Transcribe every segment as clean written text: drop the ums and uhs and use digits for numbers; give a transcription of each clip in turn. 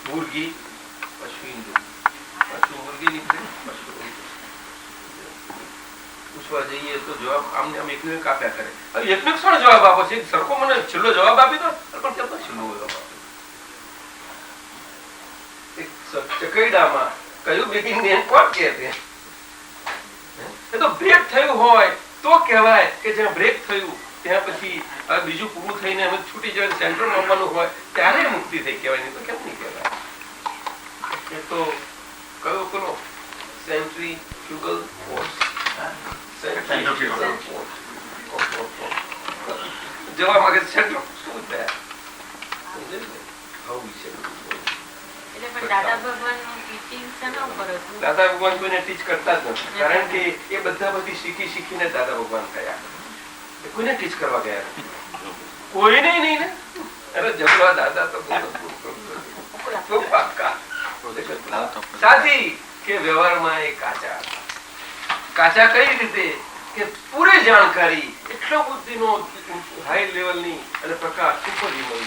મુર્ગી પશુ ઈંડું, પશુ મુર્ગી નીકળે, પશુ પૂછવા જઈએ તો જવાબ આમને આમ એકને કાપ્યા કરે. હવે એકને ક્ષણ જવાબ આપો છે, સરખો મને છેલ્લો જવાબ આપી દો, પણ કેમ છેલ્લો જવાબ આપે? ચકૈડામાં કયું બિગિન કોણ કહે છે? એ તો બ્રેક થયું હોય તો કહેવાય કે જ્યાં બ્રેક થયું ત્યાં પછી બીજું પૂરું થઈને અમે છૂટી જાય સેન્ટ્રલ આવવાનું હોય ત્યારે મુક્તિ થઈ કહેવાય, નહીં તો કેમ નહીં કહેવાય? એ તો કયો પેલો સેન્ટ્રીફ્યુગલ ફોર્સ જવા માંગે સેન્ટ્રલ શું થયા? દાદા ભગવાન કોઈને ટીચ કરતા જ નથી, કારણ કે એ બધા બધી શીખીને દાદા ભગવાન થયા. કોઈને ટીચ કરવા ગયા કોઈને નહીં ને. અરે જગવા દાદા તો સાથી કે વ્યવહારમાં એ કાચા કઈ રીતે કે પૂરી જાણકારી, એટલો બુદ્ધિનો હાઈ લેવલની અને પ્રકાશ સુપર હ્યુમન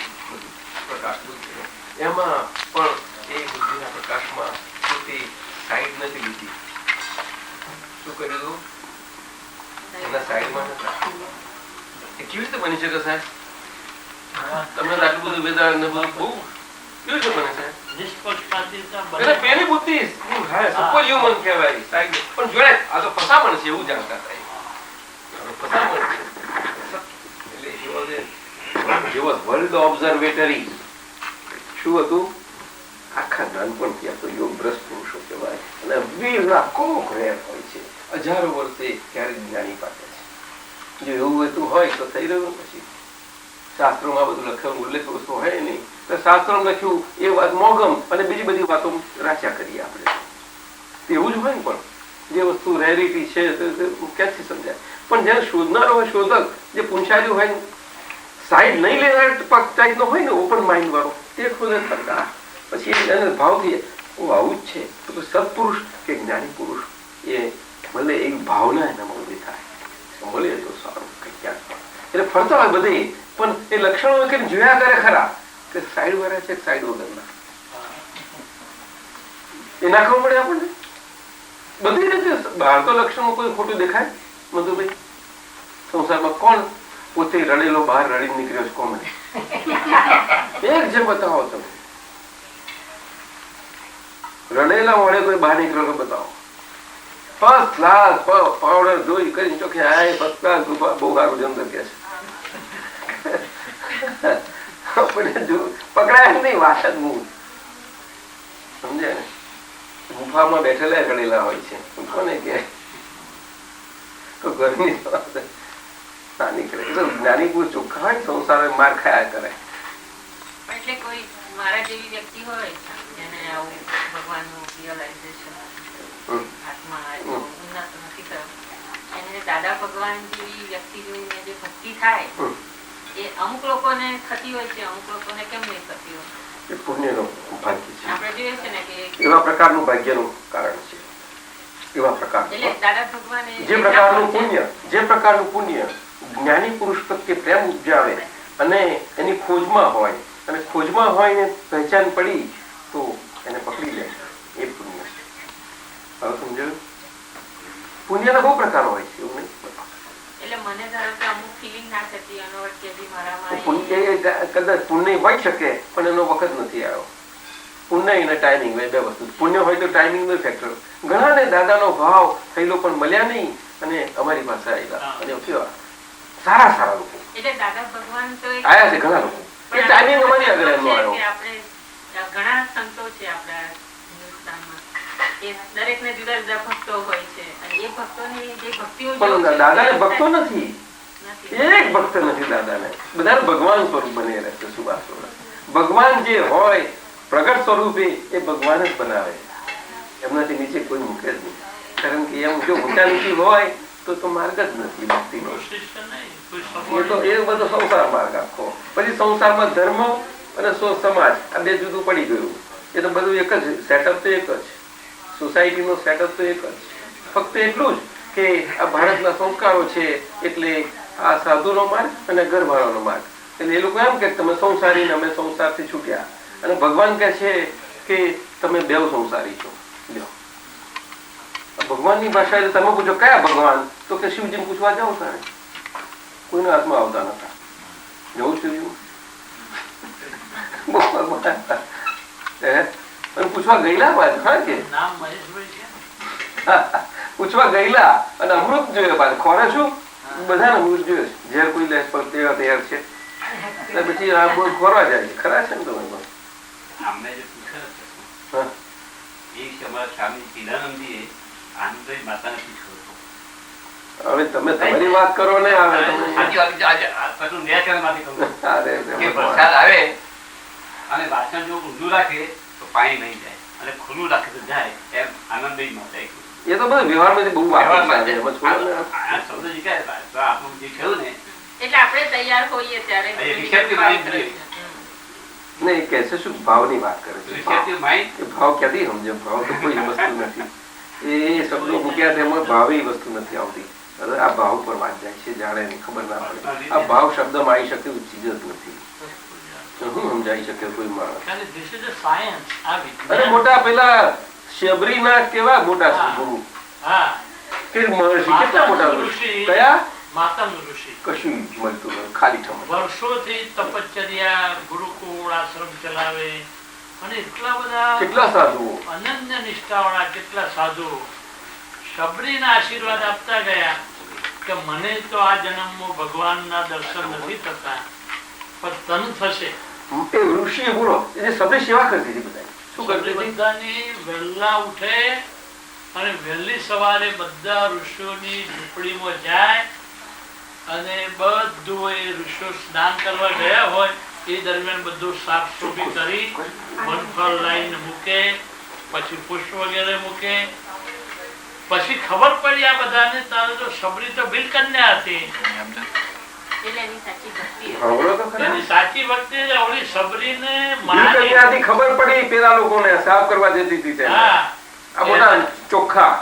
પ્રકાશ બુદ્ધિનો, એમાં પણ એ બુદ્ધિના પ્રકાશમાં પોતે સાઈડ નથી લીધી. શું કર્યું? એના સાઈડમાં નતા. એ કેવી રીતે બની શકે સાહેબ? તમને આટલું બધું વેદાંત ને બધું બહુ કેવી રીતે બને છે? પેલી બુદ્ધિ સુપર હ્યુમન કહેવાય સાહેબ. પણ જોડે આ તો ફસામણ છે એવું જાણતા હતા. ફસામણ એટલે વર્લ્ડ ઓબ્ઝર્વેટરી શું હતું? આખા નાનપણથી આ તો યોગ ભ્રષ્ટ પુરુષો કહેવાય અને વીર કોક રેર હોય છે. હજારો વર્ષે ક્યારેક જ્ઞાની પાકે છે. જો એવું હતું હોય તો થઈ રહ્યું. પછી શાસ્ત્રોમાં બધું લખેલું ઉલ્લેખ વસ્તુ હોય નહીં તો શાસ્ત્રોમાં લખ્યું એ વાત મોગમ અને બીજી બધી વાતો રાખ્યા કરીએ આપણે. એવું જ હોય ને, પણ જે વસ્તુ રેરિટી છે ક્યાંથી સમજાય? પણ જેને શોધનારો હોય, શોધક જે પૂંછાયું હોય, સાઈડ નહીં લેનાર ટાઈપનો હોય ને, ઓપન માઇન્ડ વાળો, તે ખુદ કરતા પછી એને ભાવથી હું આવું જ છે તો સત્પુરુષ કે જ્ઞાની પુરુષ એ ભલે એક ભાવના એનામાં ઉભી થાય, મળે તો સારું કઈ ક્યાંક પણ. એટલે ફરતા હોય બધે, પણ એ લક્ષણો કે જોયા કરે ખરા કે સાઈડ વાળા છે સાઈડ વગરના એ ના ખબર પડે આપણને બધી રીતે. બહાર તો લક્ષણમાં કોઈ ખોટું દેખાય મધુભાઈ? સંસારમાં કોણ પોતે રડેલો બહાર રડી નીકળ્યો છે? કોણ? એક જે બતાવો તમે રડેલા વડે કોઈ બહાર નીકળેલો બતાવો. ફર્સ્ટ ક્લાસ પાવડર ધોઈ કરી ચોખ્ખી આય ફર્સ્ટ ક્લાસ બહુ સારું જમતર કે છે. પકડાય નહીં વાત જ હું સમજે ને. ગુફામાં બેઠેલા રડેલા હોય છે, કોને કે ગરમી ના નીકળે. જ્ઞાની પુરુષ ચોખ્ખા હોય, સંસાર માર ખાયા કરે. એટલે કોઈ મારા જેવી વ્યક્તિ હોય જેને આવું ભગવાનનું રિયલાઇઝેશન દાદા ભગવાન જેવી વ્યક્તિ જોઈને જે ભક્તિ થાય એ અમુક લોકોને થતી હોય છે, અમુક લોકોને કેમ નહીં થતી હોય? એ પુણ્યનો ભાગ્ય છે. આપણે જોઈએ છે ને કે એવા પ્રકારનું ભાગ્યનું કારણ છે. એવા પ્રકાર દાદા ભગવાને જે પ્રકારનું પુણ્ય જ્ઞાની પુરુષ પ્રત્યે પ્રેમ ઉપજાવે અને એની ખોજમાં હોય અને ખોજમાં હોય ને પહેચાન પડી તો એને પકડી લે, એ પુણ્ય. હવે સમજાયું? પુણ્યના બહુ પ્રકાર હોય છે, એવું નહીં. એટલે મને ધારો કે અમુક ફીલિંગ ના થતી એનો વખત કદાચ પુણ્ય હોય શકે પણ એનો વખત નથી આવ્યો. પુણ્ય અને ટાઈમિંગ બે વસ્તુ. પુણ્ય હોય તો ટાઈમિંગ નો ફેક્ટર. ઘણા ને દાદાનો ભાવ થયેલો પણ મળ્યા નહીં અને અમારી પાસે આવેલા અને કેવા સારા સારા લોકો એટલે દાદા ભગવાન તો આયા છે. ઘણા લોકો એ ટાઈમિંગ અમારી આગળ એમનો આવ્યો. આપણે ઘણા સંતો છે આપણા હિન્દુસ્તાનમાં, એ દરેકને જુદા જુદા ભક્તો હોય છે અને એ ભક્તોની જે ભક્તિઓ પણ દાદાને ભક્તો નથી, એક ભક્ત નથી દાદાને. બધા ભગવાન સ્વરૂપ બની રહેશે. સુભાષ ભગવાન જે હોય પ્રગટ સ્વરૂપે એ ભગવાન જ બનાવે, એમનાથી નીચે કોઈ મૂકે જ નહીં. કારણ કે એમ જો ઊંચા નીચી હોય તો માર્ગ જ નથી ભક્તિનો. એ તો એ બધો સંસાર માર્ગ આખો. પછી સંસારમાં ધર્મ અને સમાજ આ બે જુદું પડી ગયું. એ તો બધું એક જ સેટઅપ, તો એક જ સોસાયટીનો સેટઅપ તો એક જ. ફક્ત એટલું જ કે આ ભારતના સંસ્કારો છે એટલે આ સાધુનો માર્ગ અને ઘરવાળાનો માર્ગ. એટલે એ લોકો એમ કે તમે સંસારી ને અમે સંસારથી છૂટ્યા. અને ભગવાન કહે છે કે તમે બેવ સંસારી છો. લ્યો ભગવાનની ભાષા એટલે તમે પૂછો કયા ભગવાન, તો કે શિવજીને પૂછવા જાઓ તારે, કોઈના હાથમાં આવતા નતા. જવું શિવજી પૂછવા ગયેલા પાછા કે પૂછવા ગયેલા અને અમૃત જોયે પાછા ખોરે શું બધાને અમૃત જોયે ઝેર કોઈ લે તૈયાર છે એટલે પછી આ બોલ ખોરવા જાય છે. ખરા છે ને તમે હવે તમે તમારી વાત કરો ને. આવે અને વાસણ જો ઊંધું રાખે તો પાણી નહીં જાય અને ખુલ્લું રાખે તો જાય. એમ આનંદ એ તો બધું વ્યવહારમાંથી બહુ આપણું જે કહ્યું ને એટલે આપણે તૈયાર હોઈએ ત્યારે નહીં કે છે શું ભાવની વાત કરે છે. ભાવ ક્યાંથી સમજે? ભાવ તો કોઈ વસ્તુ નથી. એ શબ્દો મૂક્યા તેમાં ભાવે વસ્તુ નથી આવતી. આ ભાવ પર વાત જાય છે, જાણે ખબર ના પડે. આ ભાવ શબ્દમાં આવી શકે એવું ચીજ જ નથી. શું સમજાઈ શકે કોઈ માણસ? અરે મોટા પેલા શબરી ના કેવા મોટા ગુરુ કે મહર્ષિ કેટલા મોટા કયા માતંગ ઋષિ કશું મળતું ખાલી વર્ષોથી તપશ્ચર્યા ગુરુકુળ આશ્રમ ચલાવે અને એટલા બધા કેટલા સાધુઓ અનન્ય નિષ્ઠાવાળા કેટલા સાધુઓ શબરીના આશીર્વાદ આપતા ગયા કે મને તો આ જન્મમાં ભગવાનના દર્શન નથી થતા પણ તન થશે. એ ઋષિ બોલો એ સબરી સેવા કરતી હતી. બધા શું કરતી હતી? બધાની વહેલા ઉઠે અને વહેલી સવારે બધા ઋષિઓની ઝૂંપડીમાં જાય અને બધું એ ઋષિઓ સ્નાન કરવા ગયા હોય એ દરમિયાન બધું સાફ સુફી કરી વનફળ લાઈને મૂકે, પછી પુષ્પ વગેરે મૂકે. પછી ખબર પડી આ બધાને તારે તો શબરી તો બિલ કન્યા હતી. એની સાચી ભક્તિ ઓલી શબરીને ખબર પડી પેલા લોકોને સાફ કરવા જતી હતી. આ મોટા ચોખ્ખા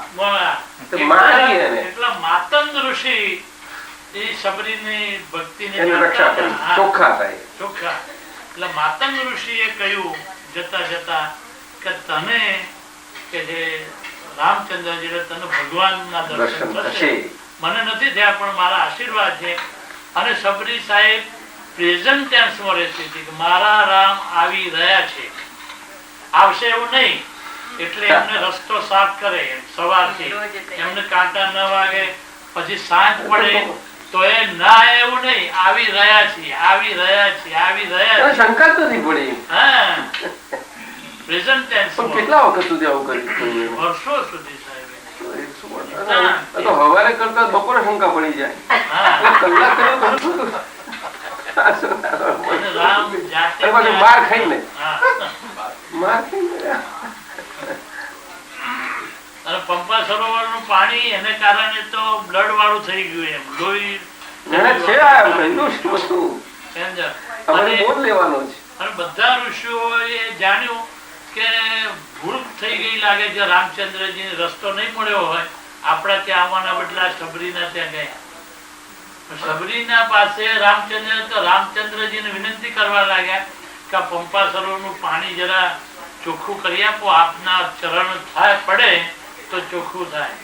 એટલા માતંગ ઋષિ એ શબરીની ભક્તિની રક્ષા કરી. ચોખ્ખા થાય ચોખ્ખા. એટલે માતંગ ઋષિએ કહ્યું જતા જતા કે તને કે જે રામચંદ્રજી તને ભગવાનના દર્શન થશે. મને નથી થયા પણ મારા આશીર્વાદ છે. અને શબરી સાહેબ પ્રેઝન્ટ ટેન્સમાં રહેતી હતી કે મારા રામ આવી રહ્યા છે, આવશે એવું નહીં. એટલે એમને રસ્તો સાફ કરે સવારથી, એમને કાંટા ન વાગે. પછી સાંજ પડે તો એ ના એવું નહીં, આવી રહ્યા છીએ, આવી રહ્યા છીએ, આવી રહ્યા છીએ. શંકા તો નહીં પડી. હા, પ્રેઝન્ટ ટેન્સ. કેટલા વખત સુધી આવું કર્યું? વર્ષો સુધી તો હવારે કરતા બપોરે શંકા પડી જાય. કલાક માર ખાઈને પંપા સરોવર નું પાણી એને કારણે તો બ્લડ વાળું થઈ ગયું. એમ લોહી અને બધા ઋષિઓએ જાણ્યું કે ભૂલ થઈ ગઈ લાગે છે. રામચંદ્રજી રસ્તો નહીં મળ્યો હોય, આપડા ત્યાં આવવાના બદલા શબરીના ત્યાં ગયા. શબરીના પાસે રામચંદ્રજીને વિનંતી કરવા લાગ્યા કે પંપા સરોવર નું પાણી જરા ચોખ્ખું કરી આપો, આપના ચરણ થાય પડે તો ચોખ્ખું થાય.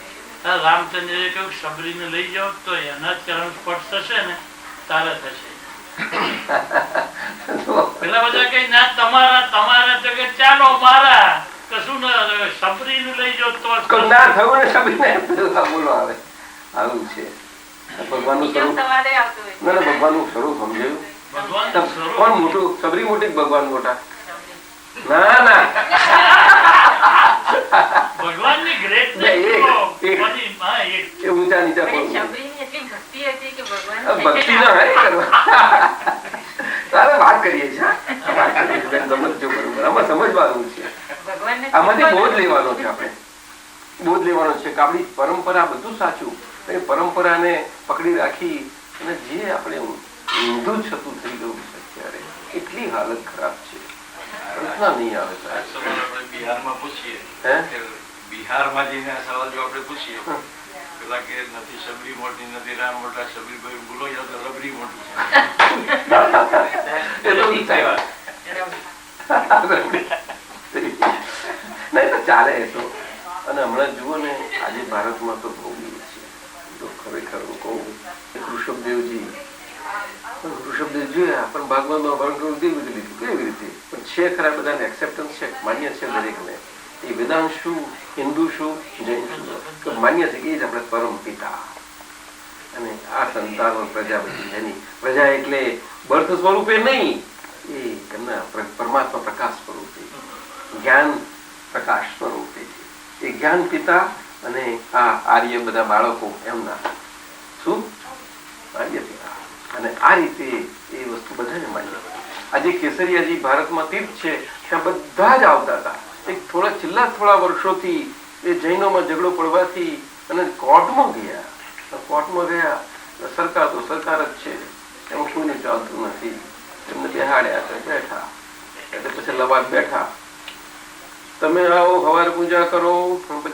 રામચંદ્રએ કહ્યું શબરીને લઈ જાઓ તો એના ચરણ સ્પર્શ થશે ને તારે થશે. પેલા બધા કઈ ના તમારા તમારા તો કે ચાલો મારા કશું ના શબરીને લઈ જાઓ તો ના થયું ને. શબરીને બોલો આવે આવું છે. ભગવાનનું સ્વરૂપ ભગવાનનું સ્વરૂપ સમજાયું. કોણ મોટું? શબરી મોટી ભગવાન મોટા? ના ના, ભગવાનની ઊંચા નીચા ભક્તિ ના તારે વાત કરીએ છીએ. આમાં સમજવાનું છે, આમાંથી બોધ લેવાનો છે. આપણે બોધ લેવાનો છે કે આપણી પરંપરા બધું સાચું, એ પરંપરાને પકડી રાખી અને જે આપણે ઊંધું છતું થઈ ગયું છે ત્યારે એટલી હાલત ખરાબ છે. નહીં આવે બિહારમાં પૂછીએ, બિહારમાં જઈને આ સવાલ જો આપણે પૂછીએ પેલા કે નથી શબરી મોટી, નથી રામ મોટા, શબરી ભાઈ બોલો યાર તો રબરી મોટું છે. ચાલે તો. અને હમણાં જુઓ ને, આજે ભારતમાં તો બહુ છે તો ખરેખર હું કહું, ઋષભદેવજી જોયા પણ ભાગવતમાં વર્ણન કેવી રીતે લીધું, કેવી રીતે પણ છે ખરા, બધાને એક્સેપ્ટન્સ છે, માન્ય છે દરેકને. એ વેદાંત શું, હિન્દુ શું, જૈન શું, માન્ય છે કે એ જ આપણે પરમ પિતા. અને આ સંતાનો પ્રજાપતિ, એની પ્રજા એટલે બર્થ સ્વરૂપે નહીં, એ એમના પરમાત્મા પ્રકાશ સ્વરૂપે, જ્ઞાન પ્રકાશ સ્વરૂપે છે. એ જ્ઞાન પિતા અને આ આર્ય બધા બાળકો એમના શું આર્ય પિતા. અને આ રીતે એ વસ્તુ બધાને માન્ય. આજે કેસરિયાજી ભારતમાં તીર્થ છે, ત્યાં બધા જ આવતા હતા. એક છેલ્લા થોડા વર્ષોથી એ જૈનોમાં ઝઘડો પડવાથી અને કોર્ટમાં ગયા. સરકાર તો સરકાર જ છે, એમાં કોઈને ચાલતું નથી. એમને બેહાડ્યા છે, બેઠા એટલે પછી લવાદ બેઠા, તમે આવો સવારે પૂજા કરો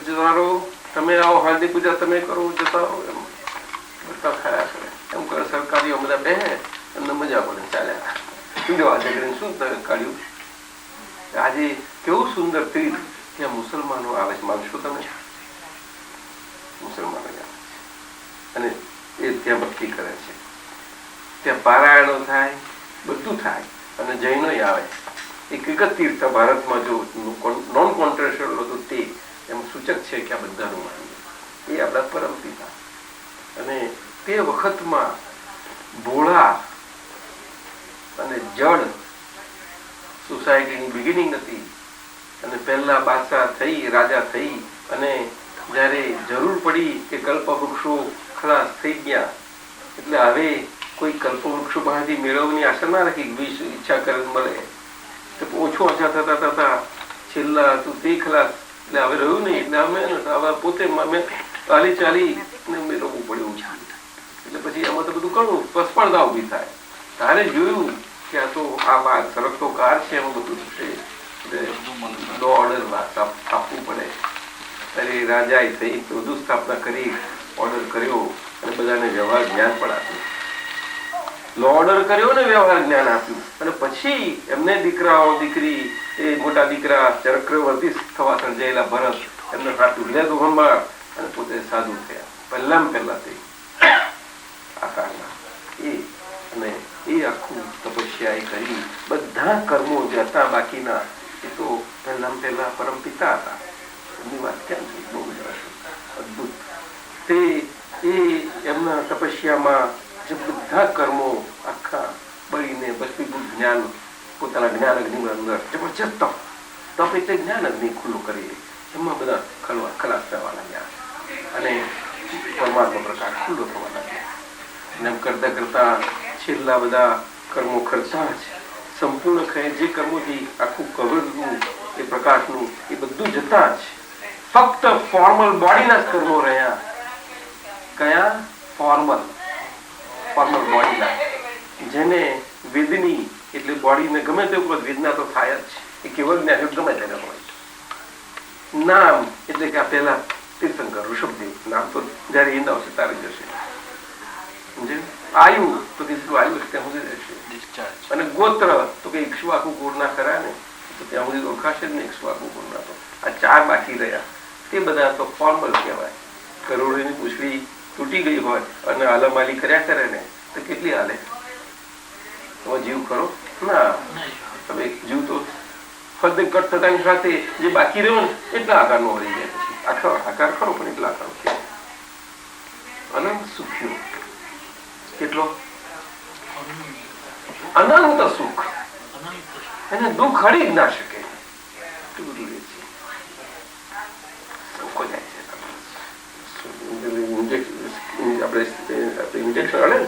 જતા, તમે આવો હાલની પૂજા તમે કરો જતા રહો, એમ બધા ખાયા કરે. એમ કરે સરકારીઓ બધા બેહે, એમને મજા પડે, ચાલ્યા. શું કાઢ્યું? આજે કેવું સુંદર તીર્થ, ત્યાં મુસલમાનો આવે છે, માનશો તમે? મુસલમાનો આવે છે અને એ ત્યાં ભક્તિ કરે છે, ત્યાં પારાયણો થાય, બધું થાય. અને જૈનો આવે. એક જ તીર્થ ભારતમાં જો નોન કોન્ટ્રેશનલ હતું તે એમ સૂચક છે કે આ બધાનું માનીએ એ આપણા પરમ પિતા. અને તે વખતમાં ભોળા અને જડ સોસાયટીની બિગિનિંગ હતી. અને પહેલા બાદશાહ થઈ, રાજા થઈ, અને જયારે જરૂર પડી કે કલ્પવૃક્ષો ખલાસ થઈ ગયા, એટલે હવે કોઈ કલ્પવૃક્ષો પાસેથી મેળવવાની આશા ના રાખી, ઈચ્છા કરે મળે તો ઓછું ઓછા થતા થતા છેલ્લા હતું તે ખલાસ, એટલે હવે રહ્યું નહીં. એટલે અમે પોતે ચાલી મેળવવું પડ્યું છે. એટલે પછી એમાં તો બધું ઘણું સ્પર્ધા ઉભી થાય. તારે જોયું કે આ તો આ સરકતો કાર છે, એમાં બધું થશે, લો ઓર્ડર આપવું પડે. અરે રાજાએ થઈ બધું સ્થાપના કરી, ઓર્ડર કર્યો અને બધાને વ્યવહાર જ્ઞાન પણ આપ્યું. લો ઓર્ડર કર્યો ને વ્યવહાર જ્ઞાન આપ્યું. અને પછી એમને દીકરાઓ દીકરી, એ મોટા દીકરા ચક્રવર્તી થવા સર્જાયેલા ભરત, એમને સાચું લીધું ભંબાર અને પોતે સાધુ થયા. પહેલા તે આકારના અને એ આખું તપસ્યા કરી. બધા કર્મો જે હતા બાકીના એ તો પહેલા પરમ પિતા હતા. એમની વાત ક્યાં છે? બહુ અદભુત. તે એ એમના તપસ્યામાં જે બધા કર્મો આખા બળીને ભસ્મીભૂત જ્ઞાન, પોતાના જ્ઞાન અગ્નિ અંદર જબરજસ્ત તપ એટલે જ્ઞાન અગ્નિ ખુલ્લું કરી, એમાં બધા ખલાસ થવા લાગ્યા અને પરમાત્મા પ્રકાશ ખુલ્લો થવા લાગ્યા. અને એમ કરતા કરતા છેલ્લા બધા કર્મો કરતા જ સંપૂર્ણ જે કર્મોથી આખું કવરનું એ પ્રકાશનું એ બધું જતા જ ફક્ત ફોર્મલ બોડીના જ કર્મો રહ્યા. કયા? ફોર્મલ બોડીના, જેને વેદની એટલે બોડીને ગમે તે ઉપર વેદના તો થાય જ. એ કેવળ જ્ઞાન ગમે તેને હોય. નામ એટલે કે આ પહેલા તીર્થંકર ઋષભદેવ નામ તો જયારે એ આવશે તારે જશે. આયુ તો કે આયુ ત્યાં સુધી રહેશે. અને ગોત્ર તો કે ઇક્ષ્વાકુ કુળના ખરા ને, તો ત્યાં સુધી ઓળખાશે જ ને ઇક્ષ્વાકુ કુળના. તો આ ચાર બાકી રહ્યા તે બધા તો ફોર્મલ કહેવાય. કરોડોની પૂછડી તૂટી ગઈ હોય અને આલમાલી કર્યા કરે ને તો કેટલી હાલે? તમે જીવ ખરો ના? તમે જીવ તો ફરતે કટ થતાની સાથે જે બાકી રહ્યો ને એટલા આકારનો વળી જાય. પછી આખો આકાર ખરો પણ એટલા આકાર છે. અનંત સુખ્યો કેટલો? અનંત સુખ. એને દુઃખ હળી જ ના શકે. ઇન્જેક્શન હળે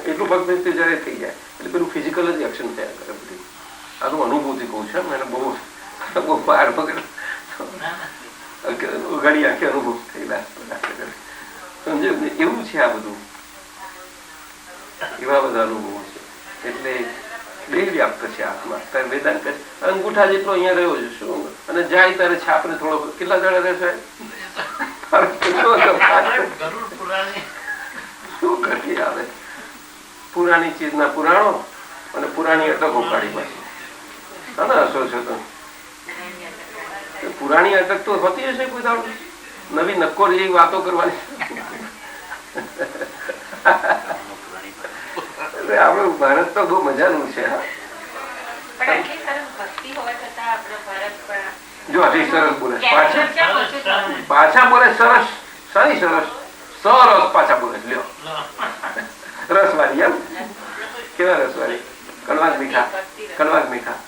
એટલું પગ જયારે થઈ જાય એટલે પેલું ફિઝિકલ જ એક્શન થયા કરે બધી. આ તો અનુભૂતિ કહું છું. એને બહુ પાર પકડ ઘડી આખી અનુભવ થયેલા સમજે. એવું છે આ બધું, એવા બધા અનુભવો છે. એટલે બે વ્યાપ્ત છે આત્મા. ત્યારે વેદાંત અંગૂઠા જેટલો અહીંયા રહ્યો છે શું, અને જાય ત્યારે છાપને થોડો કેટલા દાડા રહેશે શું કરી આવે. પુરાણી ચીજના પુરાણો અને પુરાણી અટકો કાઢી પાછી. હા, અસર છે તો પુરાણી અટક તો હોતી હશે કોઈ દાડો, નવી નક્કોર જેવી વાતો કરવાની. આપણું ભારત તો બહુ મજાનું છે. જો હજી સરસ બોલે, પાછા બોલે સરસ, સારી સરસ, સરસ પાછા બોલે. લ્યો રસવાળી, એમ કેવા રસવાળી? કડવાક મીઠા, કડવાક મીઠા.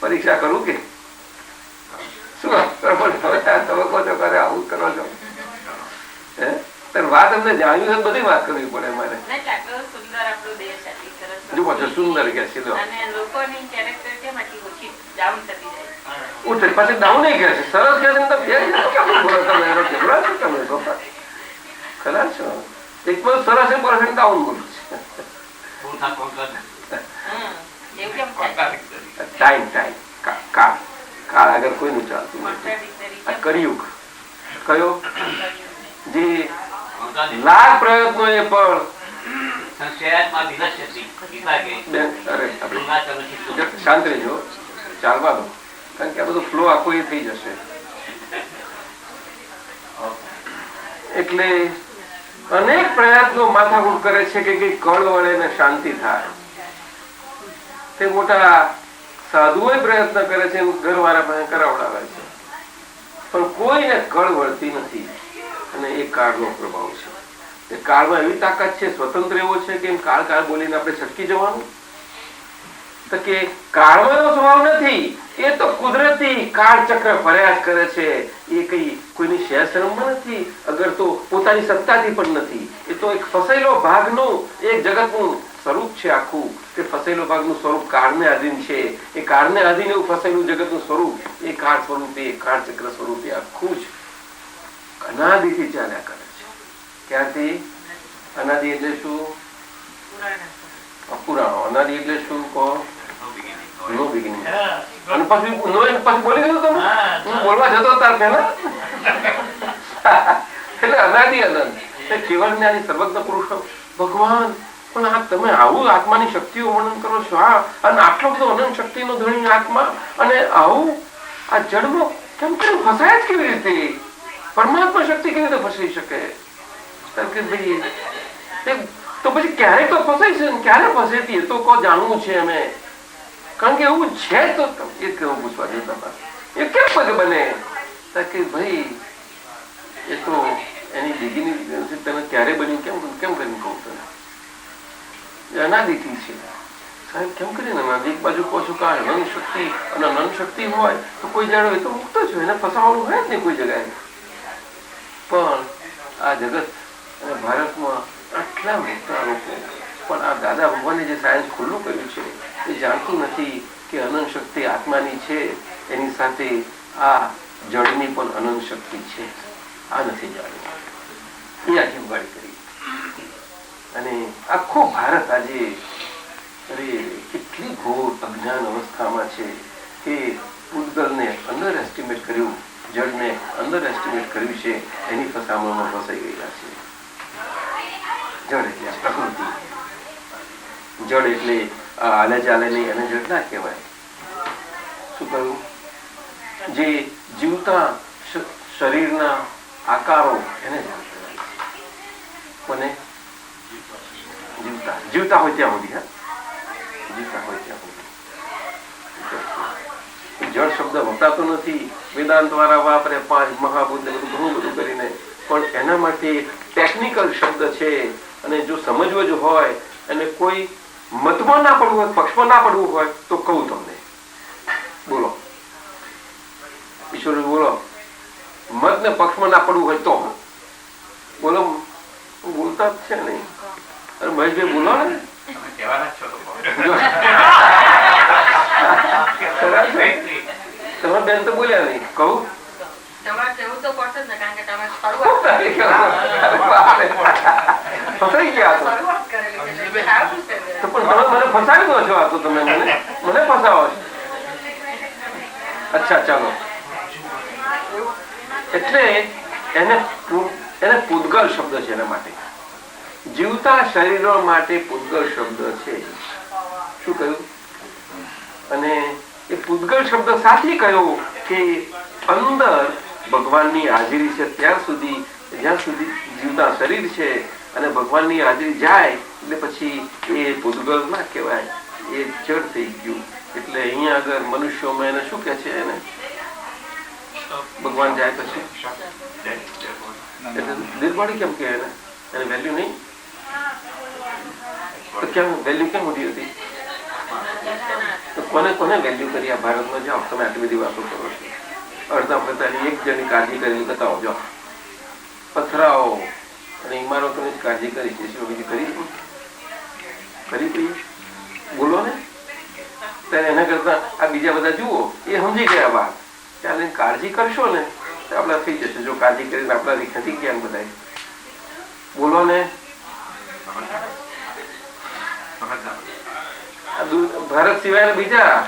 પરીક્ષા કરું કે શું? આવું કરો છો વાત અમને જાણ્યું છે, બધી વાત કરવી પડે મારે. જો પાછો સુંદર કે છે, પાછી ડાઉન નહીં કે છે, સરસ કે છે. ખરા છો એક બધું સરસ એ બોલે ડાઉન બોલું છે. ટાઈમ ટાઈમ કાળ કાળ આગળ કોઈનું ચાલતું નથી. આ કળિયુગ કયો જે લાખ પ્રયત્નો એ પણ શાંત રહેજો, ચાલવા દો, કારણ કે આ બધું ફ્લો આખો એ થઈ જશે. એટલે અનેક પ્રયત્નો માથાકૂટ કરે છે કે કઈ કળ વળે ને શાંતિ થાય. તે મોટા સાધુઓ પ્રયત્ન કરે છે, ઘરવાળા પાસે કરાવડાવે છે, પણ કોઈને કળ વળતી નથી. અને એ કાળનો પ્રભાવ છે. એ કાળમાં એવી તાકાત છે, સ્વતંત્ર એવો છે કે કાળ કાળ બોલીને આપણે છટકી જવાનું. તો કે કાળમાં સ્વભાવ નથી, એ તો કુદરતી કાળ ચક્ર ફર્યા જ કરે છે. એ કઈ કોઈની શેરશરમમાં નથી, અગર તો પોતાની સત્તાથી પણ નથી. એ તો એક ફસેલો ભાગનું એક જગતનું સ્વરૂપ છે આખું, કે ફસેલો ભાગનું સ્વરૂપ કાળને આધીન છે. એ કાળને આધીન એવું ફસેલું જગતનું સ્વરૂપ, એ કાળ સ્વરૂપે, કાળ ચક્ર સ્વરૂપે આખું જ અનાદિથી ચાલ્યા કરે છે. ક્યાંથી? અનાદિ એટલે શું? પુરાણો. અનાદિ એટલે શું કહો? નો બિગિનિંગ. અને પછી બોલી દીધું તમે, હું બોલવા જતો તાર પહેલા. એટલે અનાદિ અનંત કેવળ જ્ઞાની સર્વજ્ઞ પુરુષો ભગવાન. પણ આ તમે આવું આત્માની શક્તિઓ વર્ણન કરો છો, અને આટલો બધો અનંત શક્તિનો ધણી આત્મા, અને આવું આ જડમાં કેમ કેમ ફસાય જ કેવી રીતે? પરમાત્મા શક્તિ કેવી રીતે ફસાઈ શકે? કારણ કે ભાઈ તો પછી ક્યારેક તો ફસાઈ છે, ક્યારે ફસાતી એ તો જાણવું છે અમે. કારણ કે એવું છે તો એ કેવું પૂછવા દે તમારે, એ કેમ પગે બને? કે ભાઈ એ તો એની બિગિનિંગ તને ક્યારે બન્યું, કેમ કેમ કરીને કહું તને? અનાદિથી છે સાહેબ. કેમ કરીને એક બાજુ કહો છો કે અનંત શક્તિ, અને અનંત શક્તિ હોય તો કોઈ જાણો એ તો મુક્ત જ હોય, એને ફસાવાનું હોય જ નહીં કોઈ જગ્યાએ. પણ આ જગત અને ભારતમાં આટલા મોટા લોકો પણ આ દાદા ભગવાને જે સાયન્સ ખુલ્લું કર્યું છે એ જાણતું નથી કે અનંત શક્તિ આત્માની છે, એની સાથે આ જળની પણ અનંત શક્તિ છે. આ નથી જાણ્યું. એ આખી ઉગાડી કરી. અને આખો ભારત આજે અરે કેટલી ઘોર અજ્ઞાન અવસ્થામાં છે કે પૂતગલને અંડર એસ્ટિમેટ કર્યું, જળને અંડર એસ્ટિમેટ કર્યું છે, એની ફસામણમાં ફસાઈ ગયેલા છે. જળ એટલે પ્રકૃતિ. જળ એટલે હાલે ચાલે નહીં, એને જળ ના કહેવાય. શું કહ્યું? જે જીવતા શરીરના આકારો એને જળ કહેવાય. કોને? જીવતા જીવતા હોય ત્યાં સુધી. હા, જીવતા હોય ત્યાં સુધી. જળ શબ્દ વપરાતો નથી. વેદાંત વાળા વાપરે 5 મહાભૂત ને બધું ઘણું બધું કરીને, પણ એના માટે ટેકનિકલ શબ્દ છે. અને જો સમજવો જ હોય, અને કોઈ મતમાં ના પડવું હોય, પક્ષમાં ના પડવું હોય, તો કહું તમને. બોલો ઈશ્વર, બોલો. મત ને પક્ષમાં ના પડવું હોય તો બોલો. બોલતા જ છે નહીં. અરે મહેશભાઈ બોલો ને. તમારા બેન તો બોલ્યા નહીં. કહું ફસાઈ ગયા તો પણ તમે મને ફસાવી દો છો. આ તો તમે મને ફસાવો છો. અચ્છા ચાલો. એટલે એને પૂતગલ શબ્દ છે. એના માટે જીવતા શરીરો માટે પૂતગલ શબ્દ છે. શું કહ્યું? અને એ પૂદગલ શબ્દ સાથી કયો કે અંદર ભગવાનની હાજરી છે ત્યાં સુધી, જ્યાં સુધી જીવતા શરીર છે અને ભગવાનની હાજરી જાય એટલે પછી એ પૂદગલ ના કહેવાય, એ જડ થઈ ગયું. એટલે અહીંયા આગળ મનુષ્યોમાં એને શું કે છે, એને ભગવાન જાય પછી ડેડ બોડી કેમ કે એને વેલ્યુ નહીં? તો કેમ વેલ્યુ કેમ મોટી હતી? તો કોને કોને વેલ્યુ કરી? આ ભારતમાં જાઓ તમે આટલી બધી વાતો કરો છો, અડધા પડતાની એક જણની કાળજી કરેલી બતાવો, જાઓ પથરાઓ અને ઇમારતોની કાળજી કરી છે, બીજી કરી બોલો ને. ત્યારે એના કરતા આ બીજા બધા જુઓ, એ સમજી ગયા વાત, ત્યારે કાળજી કરશો ને તો આપડા થઈ જશે. જો કાળજી કરીને આપણાથી ખેંચી ગયા બધા, બોલો ને. ભારત સિવાય બીજા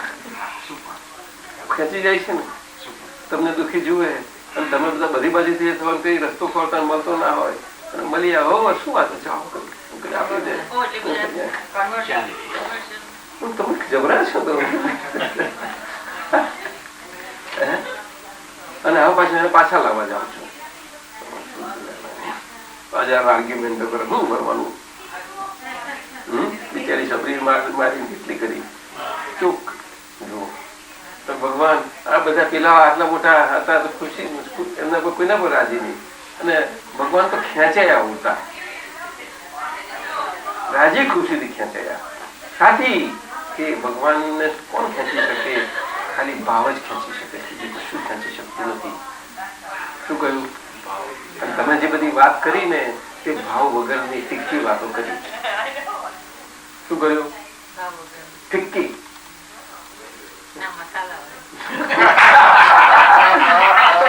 ખેંચી જાય છે ને, તમને દુઃખી જુએ અને તમે બધા બધી બાજુથી તમારે કઈ રસ્તો ખોલતા મળતો ના હોય અને મળી આવો, શું વાત છે, આપી દે. તમે જબરા છો તમે. અને હવે પાછું એને પાછા લાવવા જાઉં છું. આર્ગ્યુમેન્ટ કરે શું કરવાનું? બિચારી સબરી મારી કેટલી કરી ચૂક. જો તો ભગવાન આ બધા પેલા આટલા મોટા હતા તો ખુશી એમના પર કોઈના પર રાજી નહીં, અને ભગવાન તો ખેંચાયા ઉતા, રાજી ખુશીથી ખેંચાયા. સાથી કે ભગવાનને કોણ ખેંચી શકે? ખાલી ભાવ જ ખેંચી શકે, બીજું કશું ખેંચી શકતું નથી. શું કહ્યું? અને તમે જે બધી વાત કરી ને તે ભાવ વગરની ટીકી વાતો કરી. શું કહ્યું? ટીકી.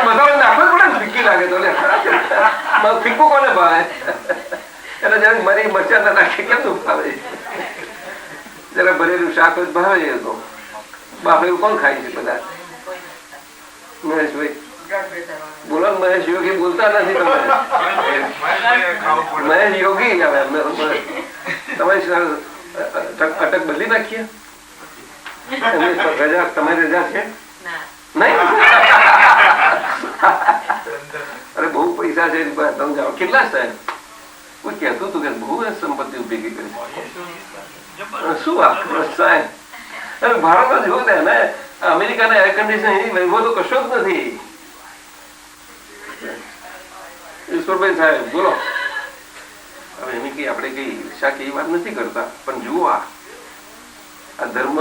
મસાલો નાખવો પડે ને, ફીકી લાગે તો. ફીકો કોને ભાવે? એને જયારે મરી મરચા ના નાખે કેમ ભાવે? જરા ભરેલું શાક જ ભાવે. તો બાપરેલું કોણ ખાય છે બધા? મહેશભાઈ બોલો. મહેશ યોગી બોલતા નથી તમે. મહેશ યોગી હવે તમારી અટક બદલી નાખીએ. તમારી રજા છે નહીં? અરે બહુ પૈસા છે તમે જાઓ. કેટલા સાહેબ? કોઈ કહેતું હતું કે બહુ સંપત્તિ ભેગી કરી. શું વાત સાહેબ? ભારતમાં જોયું ને, એને અમેરિકાના એર કન્ડિશન એની વૈભવ તો કશો જ નથી. ઈશ્વરભાઈ સાહેબ બોલો. હવે એની કઈ આપણે કઈ ઈર્ષા કે એ વાત નથી કરતા, પણ જુઓ આ ધર્મ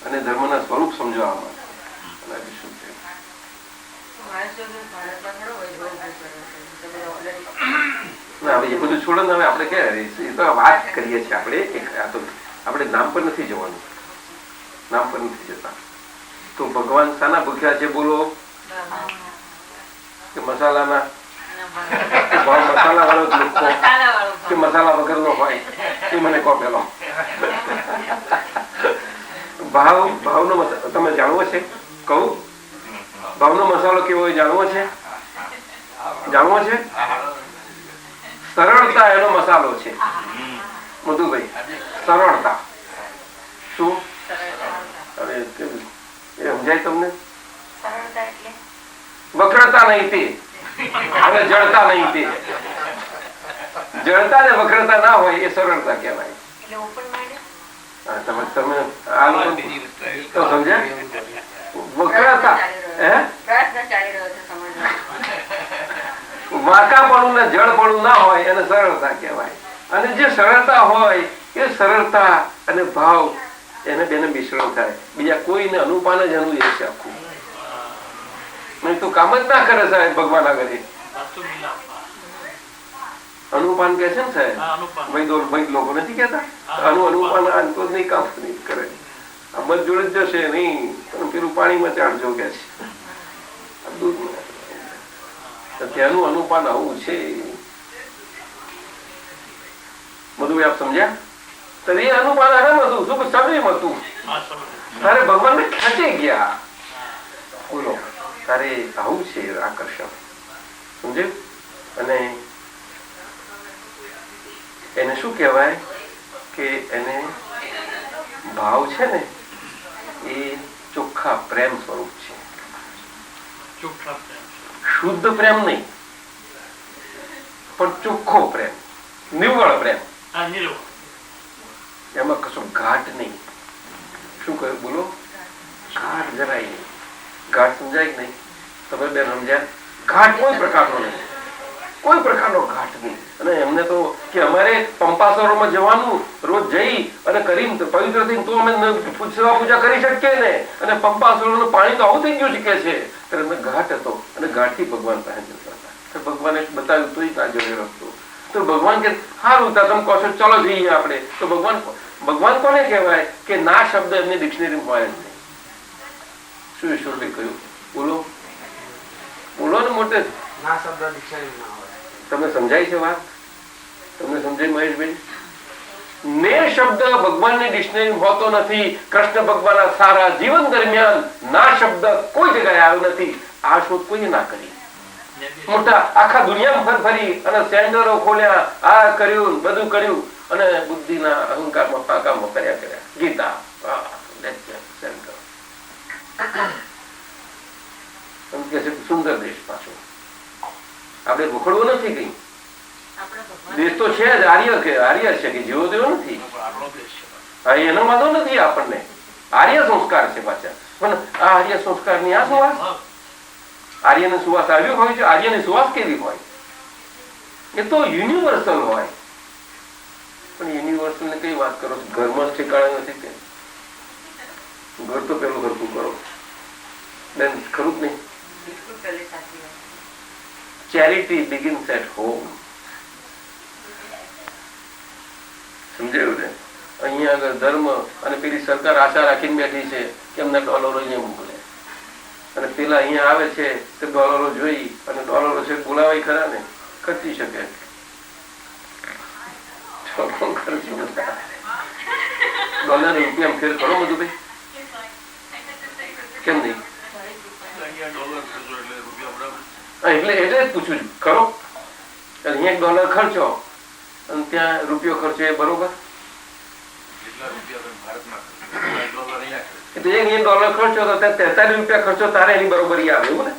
અને ધર્મના સ્વરૂપ સમજાવવામાં શું છે. હવે એ બધું છોડો ને. હવે આપણે કે એ તો વાત કરીએ છીએ આપણે. આપણે નામ પર નથી જવાનું, નામ પર નથી જતા. તો ભગવાન શાના ભૂખ્યા છે બોલો? કે મસાલાના? મસાલા વાળો કે મસાલા વગર નો હોય એ મને કહો પેલો. ભાવનો તમે જાણવો છે? કહું ભાવનો મસાલો કેવો હોય જાણવો છે? જાણવો છે? સરળતા એનો મસાલો છે મધુભાઈ. સરળતા. શું? અરે એ સમજાય તમને? વક્રતા નહીં તે, અને જડતા નહીં તે. જડતા ને વક્રતા ના હોય એ સરળતા કહેવાય. તમે આ લોકો તો સમજ્યા? વક્રતા વાંકાપણું ને જળપણું ના હોય એને સરળતા કહેવાય. અને જે સરળતા હોય એ સરળતા અને ભાવ એને બેને મિશ્રણ થાય. બીજા કોઈને અનુપાન જ એનું એ છે આખું. નહીં તો કામ જ ના કરે સાહેબ ભગવાન આગળ. અનુપાન કે છે ને સાહેબ, વૈદ લોકો નથી કેતા અનુપાન તો નહીં કામ નહીં કરે. મત જોડે જ જશે નહીં, પણ પેલું પાણીમાં ચાડજો કે છે દૂધ. ત્યાંનું અનુપાન આવું છે. બધું આપ સમજ્યા? તો એ અનુપાન આમ હતું શું સબરીમ હતું. તારે ભગવાન ને ખેંચી ગયા બોલો. તારે આવું છે આકર્ષણ. સમજે? અને એને શું કહેવાય કે એને ભાવ છે ને એ ચોખ્ખા ચોખ્ખા પ્રેમ સ્વરૂપ છે. ચોખ્ખા પ્રેમ, શુદ્ધ પ્રેમ નહીં, પણ ચોખ્ખો પ્રેમ, નિવ્વળ પ્રેમ. એમાં કશું ઘાટ નહીં. શું કહ્યું બોલો? ઘાટ જરાય નહીં. ઘાટ સમજાય નહીં? તમે બેન સમજ્યા? ઘાટ કોઈ પ્રકારનો નહીં, કોઈ પ્રકારનો ઘાટ નહીં. અને એમને તો કે અમારે પંપા સરોવરમાં જવાનું, રોજ જઈ અને કરી પવિત્ર થઈને તો અમે સેવા પૂજા કરી શકીએ ને. અને પંપા સરોવરનું પાણી તો આવું થઈ ગયું છે કે છે. એમને ઘાટ હતો અને ઘાટથી ભગવાન પાસે જતા હતા. ભગવાને બતાવ્યું તો ના જોડે રસ્તો. તો ભગવાન કે સારું હતા તમે કહો છો ચાલો જઈએ આપણે. તો ભગવાન કોને કહેવાય કે ના શબ્દ એમની ડિક્શનરીમાં હોય જ નહીં. શું ઈશ્વરભાઈ કહ્યું? બોલો બોલો ને મોટે. ના શબ્દ ડિક્શનરીમાં હોય. તમને સમજાય છે વાત? તમને સમજાય મહેશભાઈ? ને શબ્દ ભગવાનની ડિક્શનરી હોતો નથી. કૃષ્ણ ભગવાનના સારા જીવન દરમિયાન ના શબ્દ કોઈ જગ્યાએ આવ્યો નથી. આ શોધ કોઈએ ના કરી. મોટા આખા દુનિયામાં ફરી અને સેન્ટરો ખોલ્યા, આ કર્યું બધું કર્યું અને બુદ્ધિના અહંકારમાં પાકામાં કર્યા. ગીતા સેન્ટર સુંદર દેશ. પાછો આપણે ભૂખડવું નથી કઈ. દેશ તો છે જ આર્ય છે કે જેવો તેવો નથી. એનો વાંધો નથી આપણને. આર્ય સંસ્કાર છે પાછા. પણ આ આર્ય સંસ્કાર ની આ સુવાસ, આર્યનો સુવાસ આવ્યો હોય છે. આર્યની સુવાસ કેવી હોય? એ તો યુનિવર્સલ હોય. પણ યુનિવર્સલ ને કઈ વાત કરો? ઘરમાં જ ઠેકાણે નથી કે? ઘર તો પેલું ઘરતું કરો બેન, ખરું જ નહીં? Charity begins at home. સમજાયું ને? અહીંયા આગળ ધર્મ અને પેલી સરકાર આશા રાખીને બેઠી છે કે એમના ડોલરો અહીંયા મોકલે. અને પેલા અહીંયા આવે છે તે ડોલરો જોઈ અને ડોલરો છે બોલાવાય ખરા ને, ખર્ચી શકે. ડોલર રૂપિયા ફેર કરો બધું ભાઈ, કેમ નહીં? એટલે જ પૂછું છું ખરો. અહીંયા એક ડોલર ખર્ચો અને ત્યાં રૂપિયો ખર્ચો એ બરોબર? $1 ખર્ચો તો ત્યાં ₹43 ખર્ચો તારે એની બરોબરી આવે એવું ને?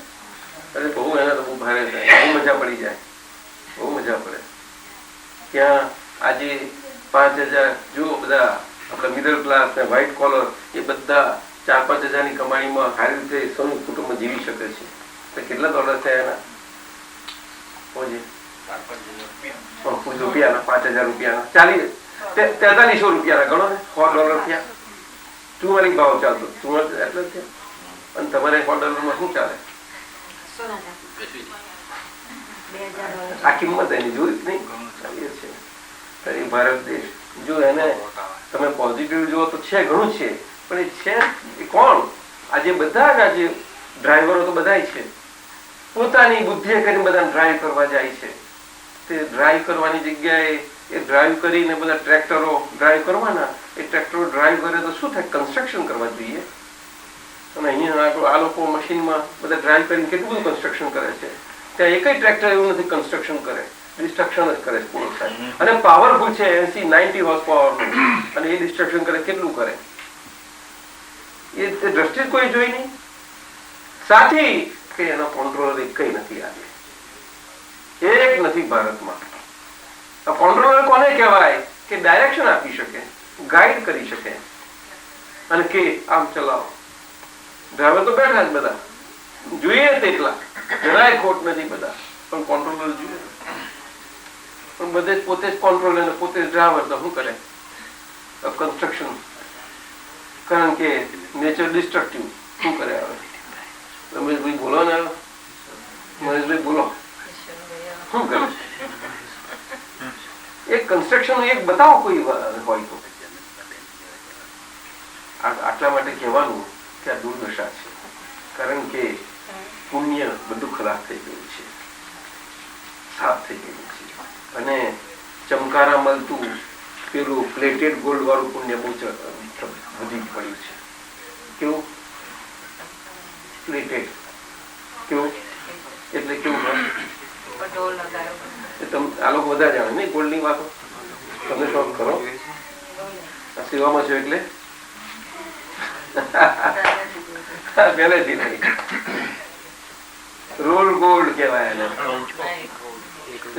અરે બહુ એને તો બહુ ભારે થાય, બહુ મજા પડી જાય, બહુ મજા પડે. ત્યાં આજે 5,000 જો બધા આપણા મિડલ ક્લાસ ને વ્હાઇટ કોલર એ બધા 4-5 હજારની કમાણીમાં સારી રીતે સૌનું કુટુંબ જીવી શકે છે. તો કેટલા ડોલર થયા એના? રૂપિયાના 5,000 રૂપિયાના 4300 રૂપિયાના ગણો ને, $100 થયા. 44 ભાવ ચાલતો 44 એટલે જ થયા. અને તમારે $100 શું ચાલે? આ કિંમત એની જોઈ જ નહીં છે. ભારત દેશ જો એને તમે પોઝિટિવ જુઓ તો છે, ઘણું છે. પણ એ છે એ કોણ? આજે બધા જ આજે ડ્રાઈવરો તો બધા છે પોતાની બુદ્ધિએ કરીને બધા ડ્રાઈવ કરવા જાય છે. તે ડ્રાઈવ કરવાની જગ્યાએ એ ડ્રાઈવ કરીને બધા ટ્રેક્ટરો ડ્રાઈવ કરવાના. એ ટ્રેક્ટરો ડ્રાઈવ કરે તો શું થાય? કન્સ્ટ્રક્શન કરવા જોઈએ. અને અહીંયા આ લોકો મશીનમાં બધા ડ્રાઈવ કરીને કેટલું બધું કન્સ્ટ્રક્શન કરે છે. ત્યાં એકય ટ્રેક્ટર એવું નથી કન્સ્ટ્રક્શન કરે, ડિસ્ટ્રક્શન જ કરે પૂરું થાય. અને પાવરફુલ છે 80-90 હોર્સ પાવરનું. અને એ ડિસ્ટ્રક્શન કરે કેટલું કરે એ દ્રષ્ટિ કોઈ જોઈ નહીં. સાથી કે એનો કોન્ટ્રોલર એક કઈ નથી આજે, એક નથી ભારતમાં. આ કોન્ટ્રોલર કોને કહેવાય? કે ડાયરેક્શન આપી શકે, ગાઈડ કરી શકે અને કે આમ ચલાવો. ડ્રાઈવર તો બેઠા જ બધા જોઈએ તેટલા, જરાય ખોટ નથી બધા, પણ કોન્ટ્રોલર જોઈએ. પણ બધે જ પોતે જ કોન્ટ્રોલર પોતે જ ડ્રાઈવર તો શું કરે? કન્સ્ટ્રક્શન. કારણ કે નેચર ડિસ્ટ્રક્ટિવ. શું કરે? આવે રમેશભાઈ બોલો ને, મહેશભાઈ બોલો, શું કરે? એક કન્સ્ટ્રક્શન એક બતાવો કોઈ હોય તો. આટલા માટે કહેવાનું કે આ દુર્દશા છે. કારણ કે પુણ્ય બધું ખરાબ થઈ ગયું છે, સાફ થઈ ગયું છે. અને ચમકારા મળતું પેલું પ્લેટેડ ગોલ્ડ વાળું પુણ્ય બહુ વધી પડ્યું છે. કેવું પ્લેટેડ? કેવું એટલે કેવું? આ લોકો બધા જાણે નહીં ગોલ્ડ ની વાતો. તમે શોખ કરો સેવામાં છો એટલે પહેલેથી નહીં. રોલ ગોલ્ડ કહેવાય એને.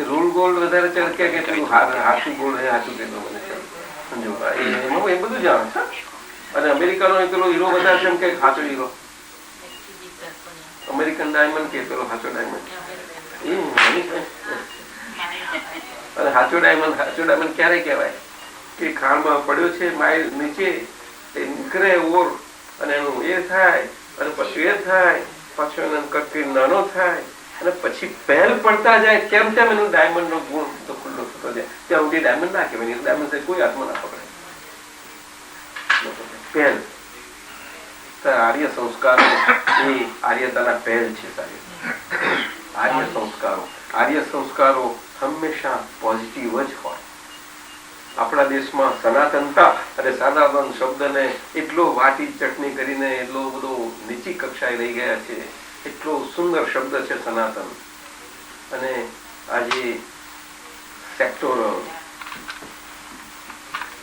રોલ ગોલ્ડ વધારે ચળકે કે હાચું ગોલ્ડ હાચું કેટલું મને સમજો એ બધું જાણ છે. અને અમેરિકાનો પેલો હીરો વધારે છે એમ કે હાચો હીરો અમેરિકન ડાયમંડ કે પેલો હાચો ડાયમંડ અને હાચો ડાયમંડ ક્યારે કહેવાય કે ખાણમાં પડ્યો છે માઇલ નીચે એ નીકળે ઓર અને એનું એ થાય અને પછી એ થાય પાછો એનો કટકી નાનો થાય અને પછી પહેલ પડતા જાય તેમ તેમ એનું ડાયમંડ નો ગુણ તો ખુલ્લો થતો જાય. ત્યાં સુધી ડાયમંડ ના કહેવાય, ડાયમંડ કોઈ હાથમાં ના પકડે. પહેલ આર્ય સંસ્કારો એ આર્યતાના પહેલ છે સાહેબ. આર્ય સંસ્કારો હંમેશા પોઝિટિવ જ હોય. આપણા દેશમાં સનાતનતા અને સનાતન શબ્દને એટલો વાટી ચટણી કરીને એટલો બધો નીચી કક્ષાએ લઈ ગયા છે. એટલો સુંદર શબ્દ છે સનાતન. અને આજે સેક્ટોરલ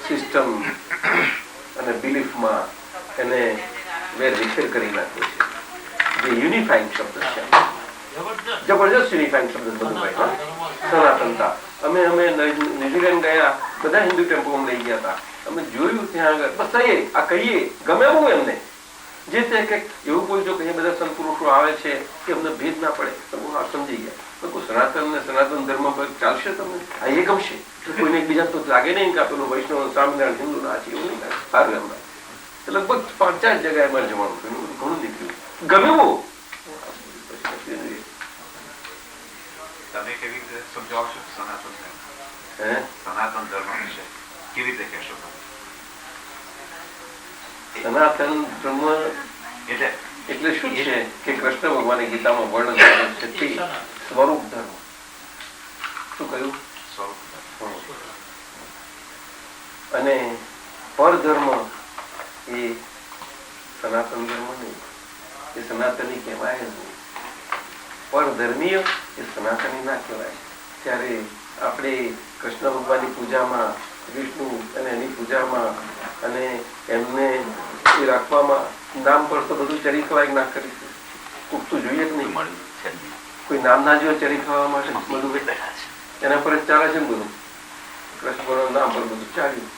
સિસ્ટમ અને બિલીફમાં એને વેરવિખેર કરી નાખ્યો છે. જે યુનિફાઈંગ શબ્દ છે, જબરજસ્ત યુનિફાઈંગ શબ્દ બધું ભાઈ સનાતનતા. અમે ન્યુઝીલેન્ડ ગયા, બધા હિન્દુ ટેમ્પોમાં લઈ ગયા હતા. અમે જોયું ત્યાં આગળ બસ આ કહીએ ગમે એવું એમને જે તે કંઈક એવું બોલજો કે બધા સંત પુરુષો આવે છે કે અમને ભેદ ના પડે તો સમજી ગયા. સનાતન ને સનાતન ધર્મ પર ચાલશે તમને આ એ ગમશે. કોઈને એકબીજા તો લાગે નહીં કે પેલું વૈષ્ણવ સ્વામિનારાયણ હિન્દુ ના છે એવું નહીં લાગે. સારું એમ લગભગ 5-4 જગ્યાએ મારે જવાનું ઘણું નીકળ્યું ગમે એવું. તમે કેવી રીતે સમજાવશો સનાતન ધર્મ વિશે કેવી રીતે કહેશો? સનાતન ધર્મ એટલે શું છે કે કૃષ્ણ ભગવાને ગીતામાં વર્ણન કર્યું છે તે સ્વરૂપ ધર્મ. શું કહ્યું? અને પરધર્મ એ સનાતન ધર્મ નહીં, એ સનાતની કહેવાય જ નહીં. પરધર્મીય એ સનાતની ના કહેવાય. ત્યારે આપણે કૃષ્ણ ભગવાનની પૂજામાં, વિષ્ણુ અને એની પૂજામાં અને એમને એ રાખવામાં નામ પર તો બધું ચરી ખવાય ના કરીશું. ઉગતું જોઈએ જ નહીં. કોઈ નામ ના જોઈએ ચરી ખાવા માટે બધું એના પર જ ચાલે છે ને બધું. કૃષ્ણ નામ પર બધું ચાલ્યું.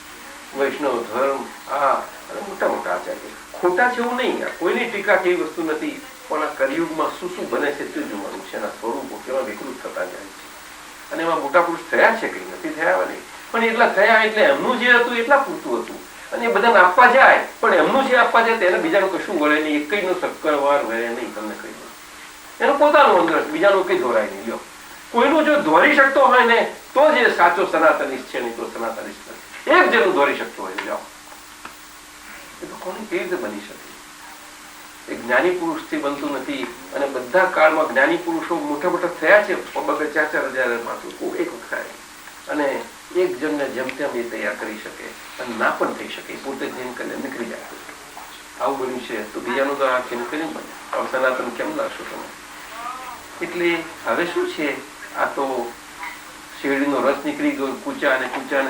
વૈષ્ણવ ધર્મ આ અને મોટા મોટા આચાર્ય ખોટા છે એવું નહીં. કોઈની ટીકા કેવી વસ્તુ નથી. પણ આ કલિયુગમાં શું શું બને છે તે જોવાનું છે. એના સ્વરૂપો કેવા વિકૃત થતા જાય છે. અને એમાં મોટા પુરુષ થયા છે, કઈ નથી થયા નહીં, પણ એટલા થયા એટલે એમનું જે હતું એટલા પૂરતું હતું. અને એ બધાને આપવા જાય પણ એમનું જે આપવા જાય તેને બીજાનું કશું વળે નહીં. એક નો શક્કરવાર વળે નહીં. તમને કહી દઉં એનું પોતાનું અંદર, બીજાનું કઈ ધોરાય નહીં. લ્યો કોઈનું જો ધોરી શકતો હોય ને તો જે સાચો સનાતનિસ્ટ છે, નહીં તો સનાતનિસ્ટ નથી. એક જેનું ધોરી શકતો હોય જાઓ એ તો કોની કેવી રીતે બની શકે? એ જ્ઞાની પુરુષ થી બનતું નથી. અને બધા કાળમાં જ્ઞાની પુરુષો મોટા મોટા થયા છે. 4,000 માથું એક વખત થાય અને એક જણને જેમ તેમ એ તૈયાર કરી શકે અને ના પણ થઈ શકે. પોતે જેમ કરીને નીકળી જાય. આવું બન્યું છે તો બીજાનું તો આ કેમ કરીને બને? સનાતન કેમ લાગશો તમે? એટલે હવે શું છે, આ તો શેરડીનો રસ નીકળી ગયો. કૂચા અને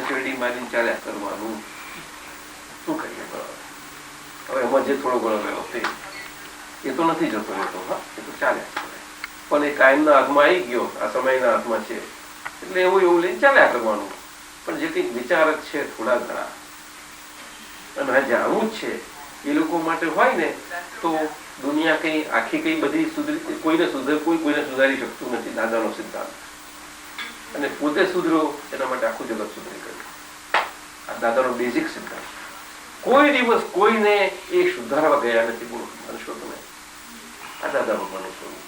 શેરડી મારીને ચાલ્યા કરવાનું. શું કરીએ? હવે એમાં જે થોડો ઘણો ગયો તે એ તો નથી જતો રહેતો. હા, એ તો ચાલ્યા કરે. પણ એ કાયમના હાથમાં આવી ગયો, આ સમયના હાથમાં છે એટલે એવું લઈને ચાલ્યા કરવાનું. પણ જે કંઈક વિચારક છે થોડા ઘણા અને જાણવું જ છે એ લોકો માટે હોય ને તો દુનિયા કઈ આખી કઈ બધી કોઈને સુધારી શકતું નથી. દાદાનો સિદ્ધાંત. અને પોતે સુધરો એના માટે આખું જગત સુધરી ગયું. આ દાદાનો બેઝિક સિદ્ધાંત. કોઈ દિવસ કોઈને એ સુધારવા ગયા નથી. બોલો માનશો તમે? આ દાદા ભગવાનનું સ્વરૂપ.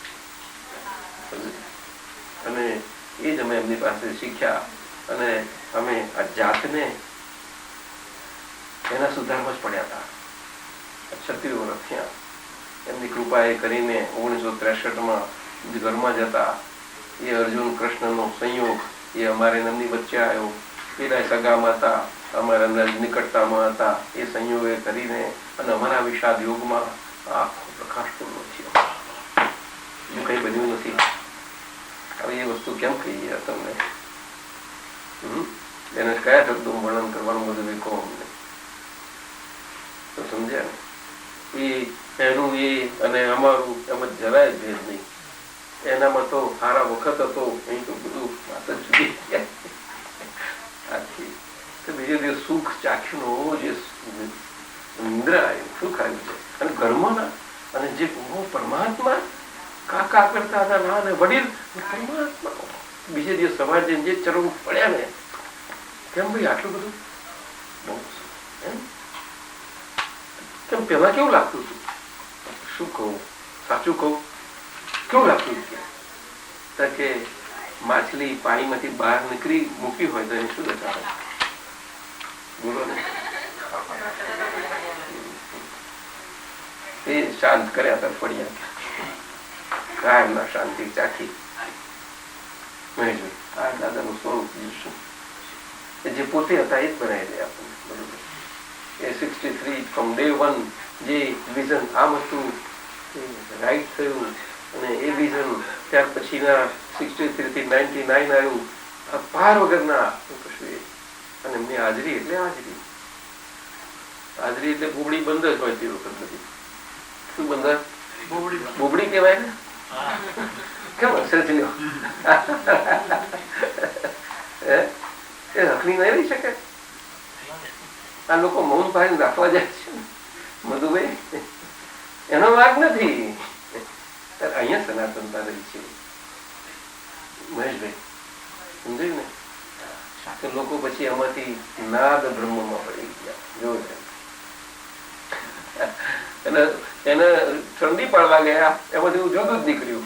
અને એ જ અમે એમની પાસે શીખ્યા. અને અમે આ જાતને એના સુધારમાં જ પડ્યા હતા. 36 વર્ષ થયા. એમની કૃપા એ કરીને 1963માં ઘરમાં જતા એ અર્જુન કૃષ્ણનો સંયોગ એ અમારે એમની વચ્ચે આવ્યો. પેલા સગામાં હતા, અમારા નિકટતામાં હતા. એ સંયોગે કરીને અને અમારા વિષાદ યોગમાં આખો પ્રકાશ પૂર્ણ થયો. બીજું કઈ બન્યું નથી. હવે એ વસ્તુ કેમ કહીએ તમને? એને કયા શબ્દો વર્ણન કરવાનું બધું કહો અમને તો સમજ્યા ને? એનું અને અમારું એમાં જરાય ભેદ નહીં. એનામાં તો સારા વખત હતો, અહીં તો બધું વાત જ જુદી. બીજો દિવસ સુખ ચાખ્યું, જે નિંદ્રા આવ્યું, સુખ આવ્યું છે. અને ઘરમાં અને જે પરમાત્મા કાકા કરતા હતા ના અને વડીલ પરમાત્મા, બીજે દિવસ સવાર જઈને જે ચરણ પડ્યા ને, કેમ ભાઈ આટલું બધું બહુ એમ કેમ પેલા કેવું લાગતું હતું? શું કહું, સાચું કહું, કેવું લાગતું હતું કે માછલી પાણીમાંથી બહાર નીકળી મૂકી હોય તો એને શું દશા હોય? બોલો ને. એ શાંત કર્યા હતા પડ્યા, કાયમના શાંતિ ચાખી. આ દાદાનું સ્વરૂપ શું જે પોતે હતા એ જ બનાવી દે આપણને. બરોબર. એ 63 ફ્રોમ ડે 1 જે વિઝન આમ હતું રાઈટ થયું, અને એ વિઝન ત્યાર પછીના 63 થી 99 આવ્યું, પાર વગરના કશું. અને એમની હાજરી એટલે હાજરી. હાજરી એટલે બોબડી બંધ જ હોય તે વખત બધી. શું બંધ? બોબડી કહેવાય ને. કેમ અક્ષર છે? એ હકલી નહીં રહી શકે. આ લોકો મૌન પાડીને રાખવા જાય છે. મધુભાઈ એનો વાગ નથી. અહીંયા સનાતનતા રહી છે. મહેશભાઈ સમજાયું ને? તો લોકો પછી આમાંથી નાદ બ્રહ્મમાં પડી ગયા. જોયું એને ઠંડી પાડવા ગયા, એમાંથી જુદું જ નીકળ્યું.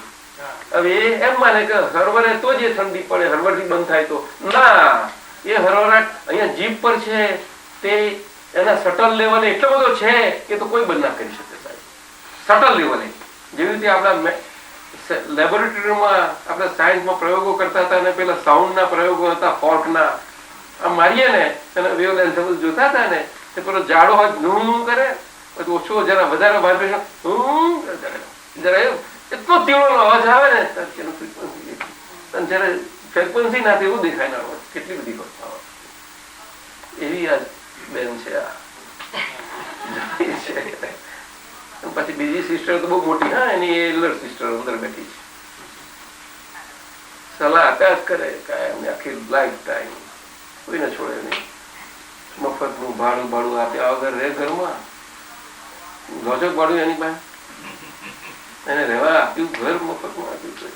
હવે એ એમ માને કે હરવરે તો જે ઠંડી પડે, હરવરથી બંધ થાય તો ના. એ હરવરાટ અહીંયા જીભ પર છે, તે એના સટલ લેવલે એટલો બધો છે કે તો કોઈ બંધ ના કરી શકે સાહેબ. સટલ લેવલે જેવી રીતે આપણા લેબોરેટરીમાં આપણે સાયન્સમાં પ્રયોગો કરતા હતા, અને પેલા સાઉન્ડના પ્રયોગો હતા, ફોર્કના. આમ મારીએ ને એને વેવલેન્થ જોતા હતા ને, તે પેલો જાડો હોય ધૂમ કરે, પછી ઓછો જરા વધારે વાઇબ્રેશન જરા એટલો તીવ્ર અવાજ આવે ને, જયારે ફ્રેક્વન્સી ના એવું દેખાય ના અવાજ. કેટલી બધી એવી આ બેન છે. પછી બીજી સિસ્ટર તો બહુ મોટી, હા, એની એલ્ડર સિસ્ટર અંદર બેઠી છે. સલાહ આપ્યા જ કરે કાયમ, આખી લાઈફ ટાઈમ કોઈને છોડે નહીં. મફતનું ભાડું આપ્યા વગર રહે ઘરમાં. ગોજક ભાડું એની પાસે, એને રહેવા આપ્યું, ઘર મફતમાં આપ્યું.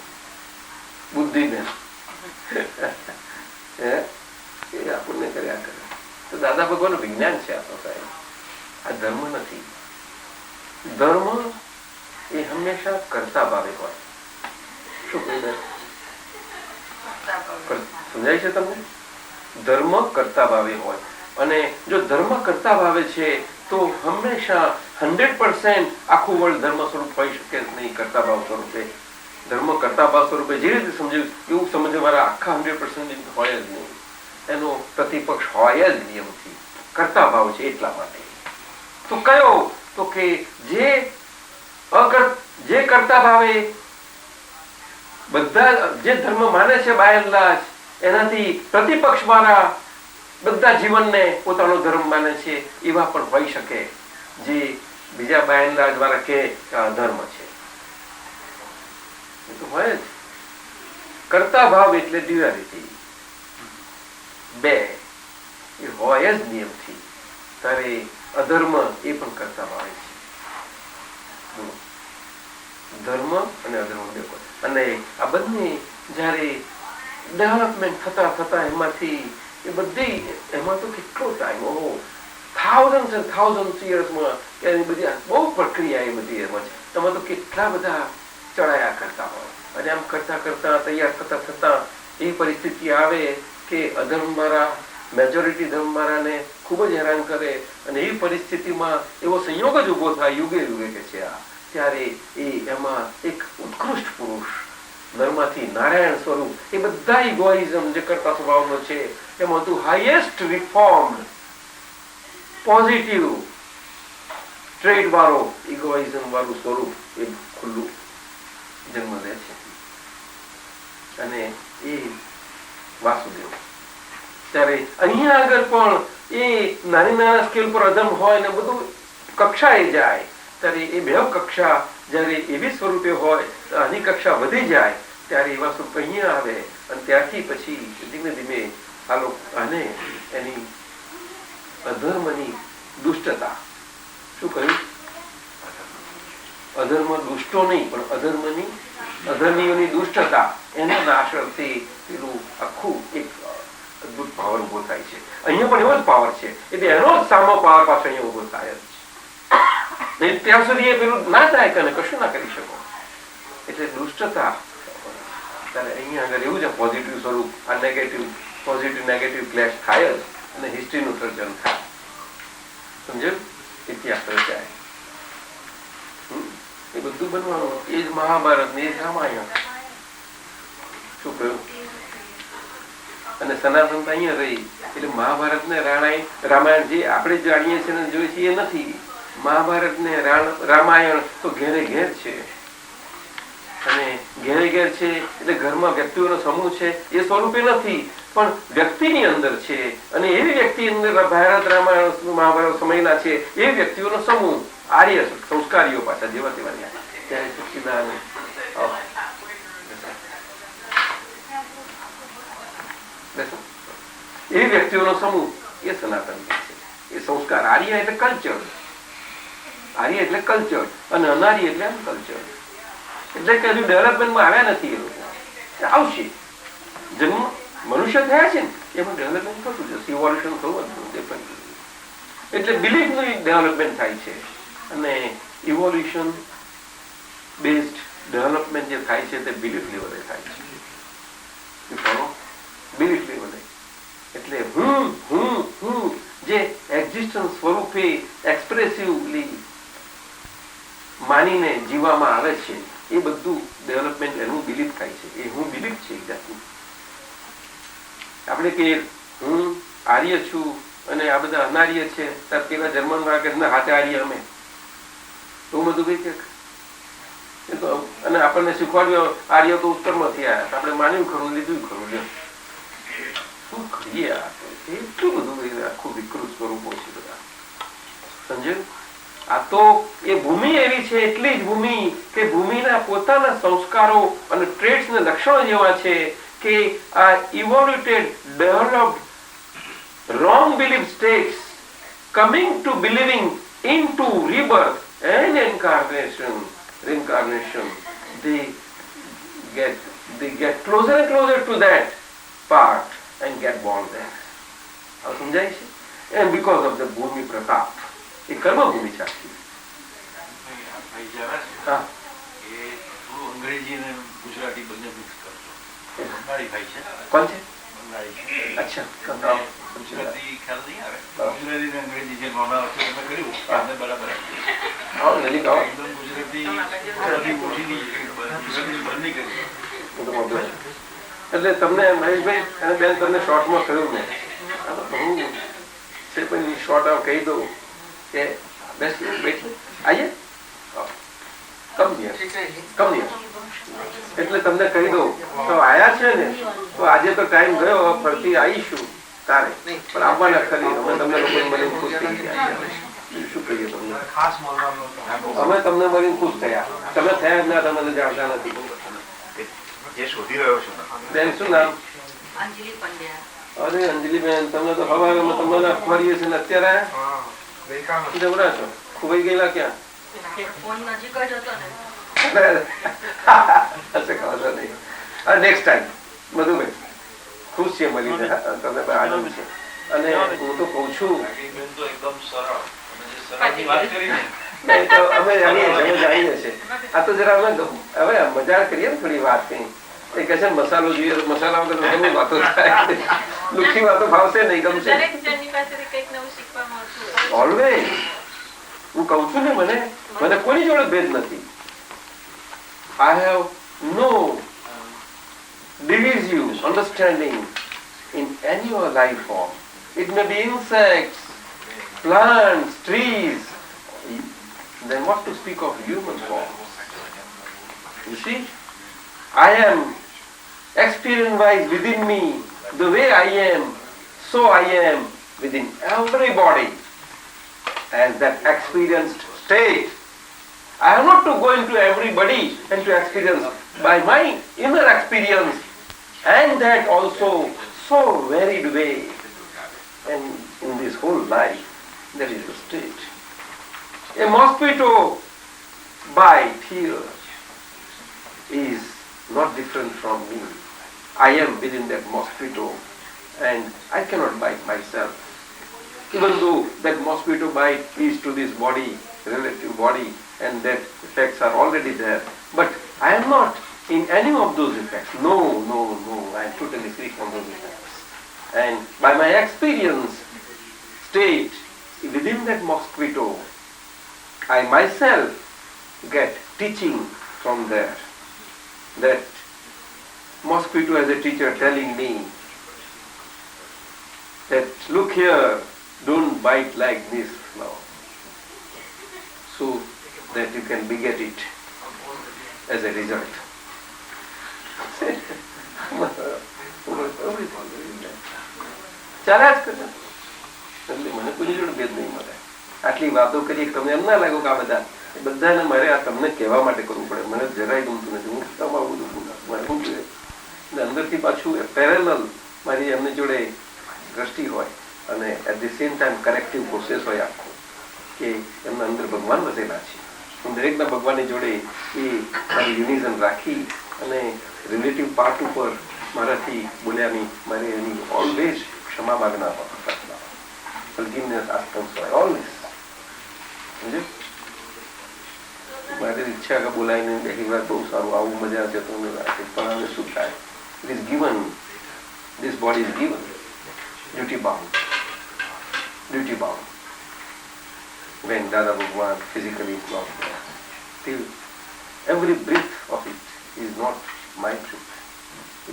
બુદ્ધિને એ આપણને કર્યા કરે. તો દાદા ભગવાનનું વિજ્ઞાન છે આ તો સાહેબ. આ ધર્મ નથી. ધર્મ એ હંમેશા કરતા ભાવે હોય. શું કહ્યું? સમજાય છે તમને? ધર્મ કરતા ભાવે હોય, અને જો ધર્મ કરતા ભાવે છે તો હંમેશા 100% આખું વર્લ્ડ ધર્મ સ્વરૂપ હોઈ શકે નહીં. કરતા ભાવ સ્વરૂપે ધર્મ કરતા ભાવ સ્વરૂપે જે રીતે સમજ્યું એવું સમજે મારા આખા 100% હોય જ નહીં. એનો પ્રતિપક્ષ હોય જ નિયમથી. કરતા ભાવ છે એટલા માટે. તો કયો? તો કે જે કરતા ભાવે બધા જે ધર્મ માને છે બાય એન્ડ લાર્જ, એનાથી પ્રતિપક્ષ વાળા બધા જીવનને પોતાનો ધર્મ માને છે એવા પણ હોઈ શકે, જે બીજા બાય એન્ડ લાર્જ વાળા કે ધર્મ છે. એ તો હોય જ. કરતા ભાવ એટલે ડ્યુઆલિટી. બે એ હોય જ નિયમથી. ત્યારે અધર્મ એ પણ કરતા ભાવે છે. ધર્મ અને અધર્મ બે. અને આ બંને જયારે ડેવલપમેન્ટ થતા એમાંથી એ બધી એમાં તો કેટલો ટાઈમ, થાઉઝન્ડ યર્સમાં એની બધી બહુ પ્રક્રિયા એ બધી એમાં છે. એમાં તો કેટલા બધા ચડાયા કરતા હોય, અને આમ કરતા તૈયાર થતા એ પરિસ્થિતિ આવે કે અધર્મ વાળા મેજોરિટી ધર્મ વાળાને ખૂબ જ હેરાન કરે, અને એ પરિસ્થિતિમાં એવો સંયોગ જ ઉભો થાય યુગે કે છે આ. ત્યારે એ એમાં એક ઉત્કૃષ્ટ પુરુષ નરમાંથી નારાયણ સ્વરૂપ એ બધા ઇગોઇઝમ જે કરતા સ્વભાવનો છે એમાં તું હાઈએસ્ટ રિફોર્મ્ડ પોઝિટિવ ટ્રેડ વાળો ઇગોઇઝમ વાળું સ્વરૂપ એ ખુલ્લું જન્મ લે છે. અને એ વાસુદેવ. ત્યારે અહીંયા આગળ પણ એ નાની સ્કેલ પર અધર્મ હોય ને બધું કક્ષાએ જાય, ત્યારે એ બે કક્ષા જયારે એવી સ્વરૂપે હોય તો આની કક્ષા વધી જાય ત્યારે એવા સ્વરૂપ અહીંયા આવે અને ત્યારથી પછી ધીમે ધીમે આને એની અધર્મની દુષ્ટતા, શું કહ્યું? અધર્મ દુષ્ટો નહીં પણ અધર્મીઓની દુષ્ટતા, એના નાશ અર્થે પેલું આખું એક અદભુત પાવર ઉભો થાય છે. અહીંયા પણ એવો જ પાવર છે એટલે એનો જ સામો પાવર પાછો અહીંયા ઉભો થાય જ નહીં. ત્યાં સુધી એ પેલું ના થાય કે કશું ના કરી શકો. એટલે દુષ્ટતા ત્યારે અહીંયા આગળ એવું છે પોઝિટિવ સ્વરૂપ, આ નેગેટિવ પોઝિટિવ નેગેટિવ ક્લેશ થાય જ અને હિસ્ટ્રીનું સર્જન થાય. સમજ્યું? ઇતિહાસ રચાય. એ બધું બનવાનું. એ જ મહાભારત ને એ જ રામાયણ. શું કહ્યું? અને સનાતનતા અહીંયા રહી એટલે મહાભારત ને રામાયણ જે આપણે જાણીએ છીએ ને જોઈએ છીએ એ નથી. મહાભારત ને રામાયણ તો ઘેરે ઘેર છે અને ઘેરે ઘેર છે એટલે ઘરમાં વ્યક્તિઓનો સમૂહ છે એ સ્વરૂપે નથી પણ વ્યક્તિની અંદર છે અને એવી વ્યક્તિ અંદર ભારત રામાયણ મહાભારત સમયના છે એ વ્યક્તિઓનો સમૂહ, આર્ય સંસ્કારીઓ પાછા જેવા તેવા ત્યારે સચ્ચિદાનંદ એવી વ્યક્તિઓનો સમૂહ એ સનાતન છે. એ સંસ્કાર આર્ય એટલે કલ્ચર, આર્ય એટલે કલ્ચર અને અનાર્ય એટલે અનકલ્ચર. એટલે કે હજુ ડેવલપમેન્ટમાં આવ્યા નથી. એ લોકો આવશે. જન્મ મનુષ્ય થયા છે ને એમાં ડેવલપમેન્ટ થતું જશે, ઇવોલ્યુશન થવું એટલે બિલીફનું ડેવલપમેન્ટ થાય છે અને ઇવોલ્યુશન બેઝડ ડેવલપમેન્ટ જે થાય છે તે બિલીફ લેવલે થાય છે. બિલીફ લેવલે એટલે હું જે એક્ઝિસ્ટન્સ સ્વરૂપે એક્સપ્રેસિવલી માનીને જીવવામાં આવે છે એ બધું ડેવલપમેન્ટ એનું બિલીફ થાય છે. એ હું બિલીફ છે. એક જાતનું આપણે કે હું આર્ય છું અને આ બધા અનાર્ય છે ત્યારે પેલા જર્મન વાગરના હાથે આર્ય અમે તો બધું કઈ કે અને આપણને શીખવાડ્યું આર્ય તો ઉત્તરમાંથી આવ્યા આપણે માન્યું ખરું, લીધું ખરું. શું કરીએ? એટલું બધું આખું વિકૃત સ્વરૂપો છે બધા. સમજ્યું? આ તો એ ભૂમિ એવી છે એટલી જ ભૂમિ કે ભૂમિના પોતાના સંસ્કારો અને ટ્રેટ્સ ને લક્ષણો જેવા છે કે આ ઇવોલ્યુટેડ developed wrong belief states coming to believing into rebirth and reincarnation they get closer and closer to that part and get born there. આ સમજાય છે? and because of the ભૂમિ પ્રતાપ એ કર્મ ભૂમિ છે આખી. હા, એ થોડું અંગ્રેજી અને ગુજરાતી બંને મિક્સ કરજો. બંગાળી ભાઈ છે. કોણ છે? બંગાળી. અચ્છા, ગુજરાતી ખ્યાલ નહીં આવે. ગુજરાતી ને અંગ્રેજી જે હમણાં વચ્ચે તમે કર્યું એને બરાબર એકદમ ગુજરાતી ઓછીની બંને કરી. એટલે તમને મહેશભાઈ અને બેન તમને શોર્ટમાં કહ્યું ને આ તો બહુ છે પણ શોર્ટ આવ કહી દઉં કે બેસ બેઠી આઈએ કમ એટલે તમને કહી દઉં તો આયા છે ને તો આજે તો ટાઈમ ગયો, ફરતી આવીશું તારે પણ આવવાના ખરી. અમે તમને લોકો મને ખુશ થઈ ગયા. શું કહીએ તમને? અમે તમને મળીને ખુશ થયા. તમે થયા જ ના, તમે તો જાણતા નથી. જે શોધી રહ્યો છું બેન શું નામ? અંજલિ પંડ્યા. અરે અંજલિ બેન, તમને તો હવામાં તમને અખબારીએ છે ને અત્યારે જબરા છો. ખુવાઈ ગયેલા ક્યાં? ફોન નજીક જ હતો ને. નેક્સ્ટ ટાઈમ મધુભાઈ ખુશ છે મળીને. તમને આનંદ છે અને હું તો કઉ છું અમે જાણીએ છીએ. આ તો જરા અમે હવે મજા કરીએ ને થોડી વાત કઈ. એ કહે છે મસાલો જોઈએ, મસાલા વગર ઘણી વાતો થાય. દુઃખી વાતો ભાવશે નહીં, ગમશે. ઓલવેઝ હું કઉ છું ને મને કોની જોડે ભેદ નથી. I have no divisive understanding in any of life form. It may be insects, plants, trees. Then what to speak of human form? You see, I am experience-wise within me. The way I am, so I am within everybody. As that experienced state I have not to go into everybody and to experience by my inner experience, and that also so varied way. And in this whole life, that is the state. A mosquito bite here is not different from me. I am within that mosquito and I cannot bite myself. Even though that mosquito bite is to this body, relative body, and that effects are already there. But I am not in any of those effects. No, I am totally free from those effects. And by my experience state within that mosquito, I myself get teaching from there. That mosquito as a teacher telling me that look here, don't bite like this now, so that you can beget it as a result. ચાલ્યા જ કરે એટલે મને કોઈ જોડે ભેદ નહીં મળે. આટલી વાતો કરી તમને એમ ના લાગ્યું કે આ બધાને મારે આ તમને કહેવા માટે કરવું પડે. મને જરાય ગમતું નથી. હું તમારું બધું મારે શું જોઈએ અંદરથી પાછું પેરેલલ મારી એમની જોડે દ્રષ્ટિ હોય અને at the same time corrective process હોય આખો કે એમના અંદર ભગવાન વસેલા છે. હું દરેકના ભગવાનની જોડે એ મારી યુનિઝન રાખી અને રિલેટિવ પાર્ટ ઉપર મારાથી બોલ્યાની મારે એની ઓલવેઝ ક્ષમા માગના ફોરગિવનેસ આસ્કમ્સ હોય ઓલવેઝ. સમજે મારી ઈચ્છા કે બોલાવીને બેઠી વાત બહુ સારું આવું મજા છે તો રાખે પણ હવે શું થાય? It is given, this body is given, duty bound. When Dada Bhagwan physically is not there, till every breath of it is not my breath,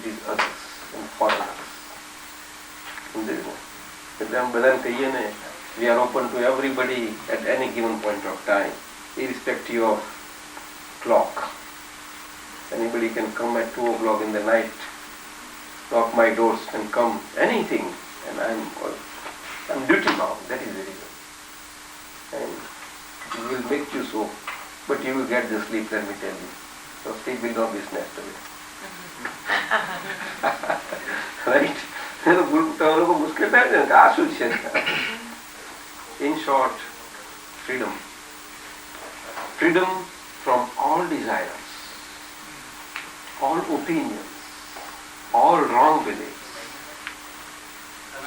it is others and for others. We are open to everybody at any given point of time, irrespective of clock. Anybody can come at 2 o'clock in the night, knock my doors and come, anything, and I'm duty bound, that is the reason. And it will make you so, but you will get the sleep, let me tell you. So sleep will not be snatched away. Right? In short, freedom. Freedom from all desires, all opinions, all wrong beliefs,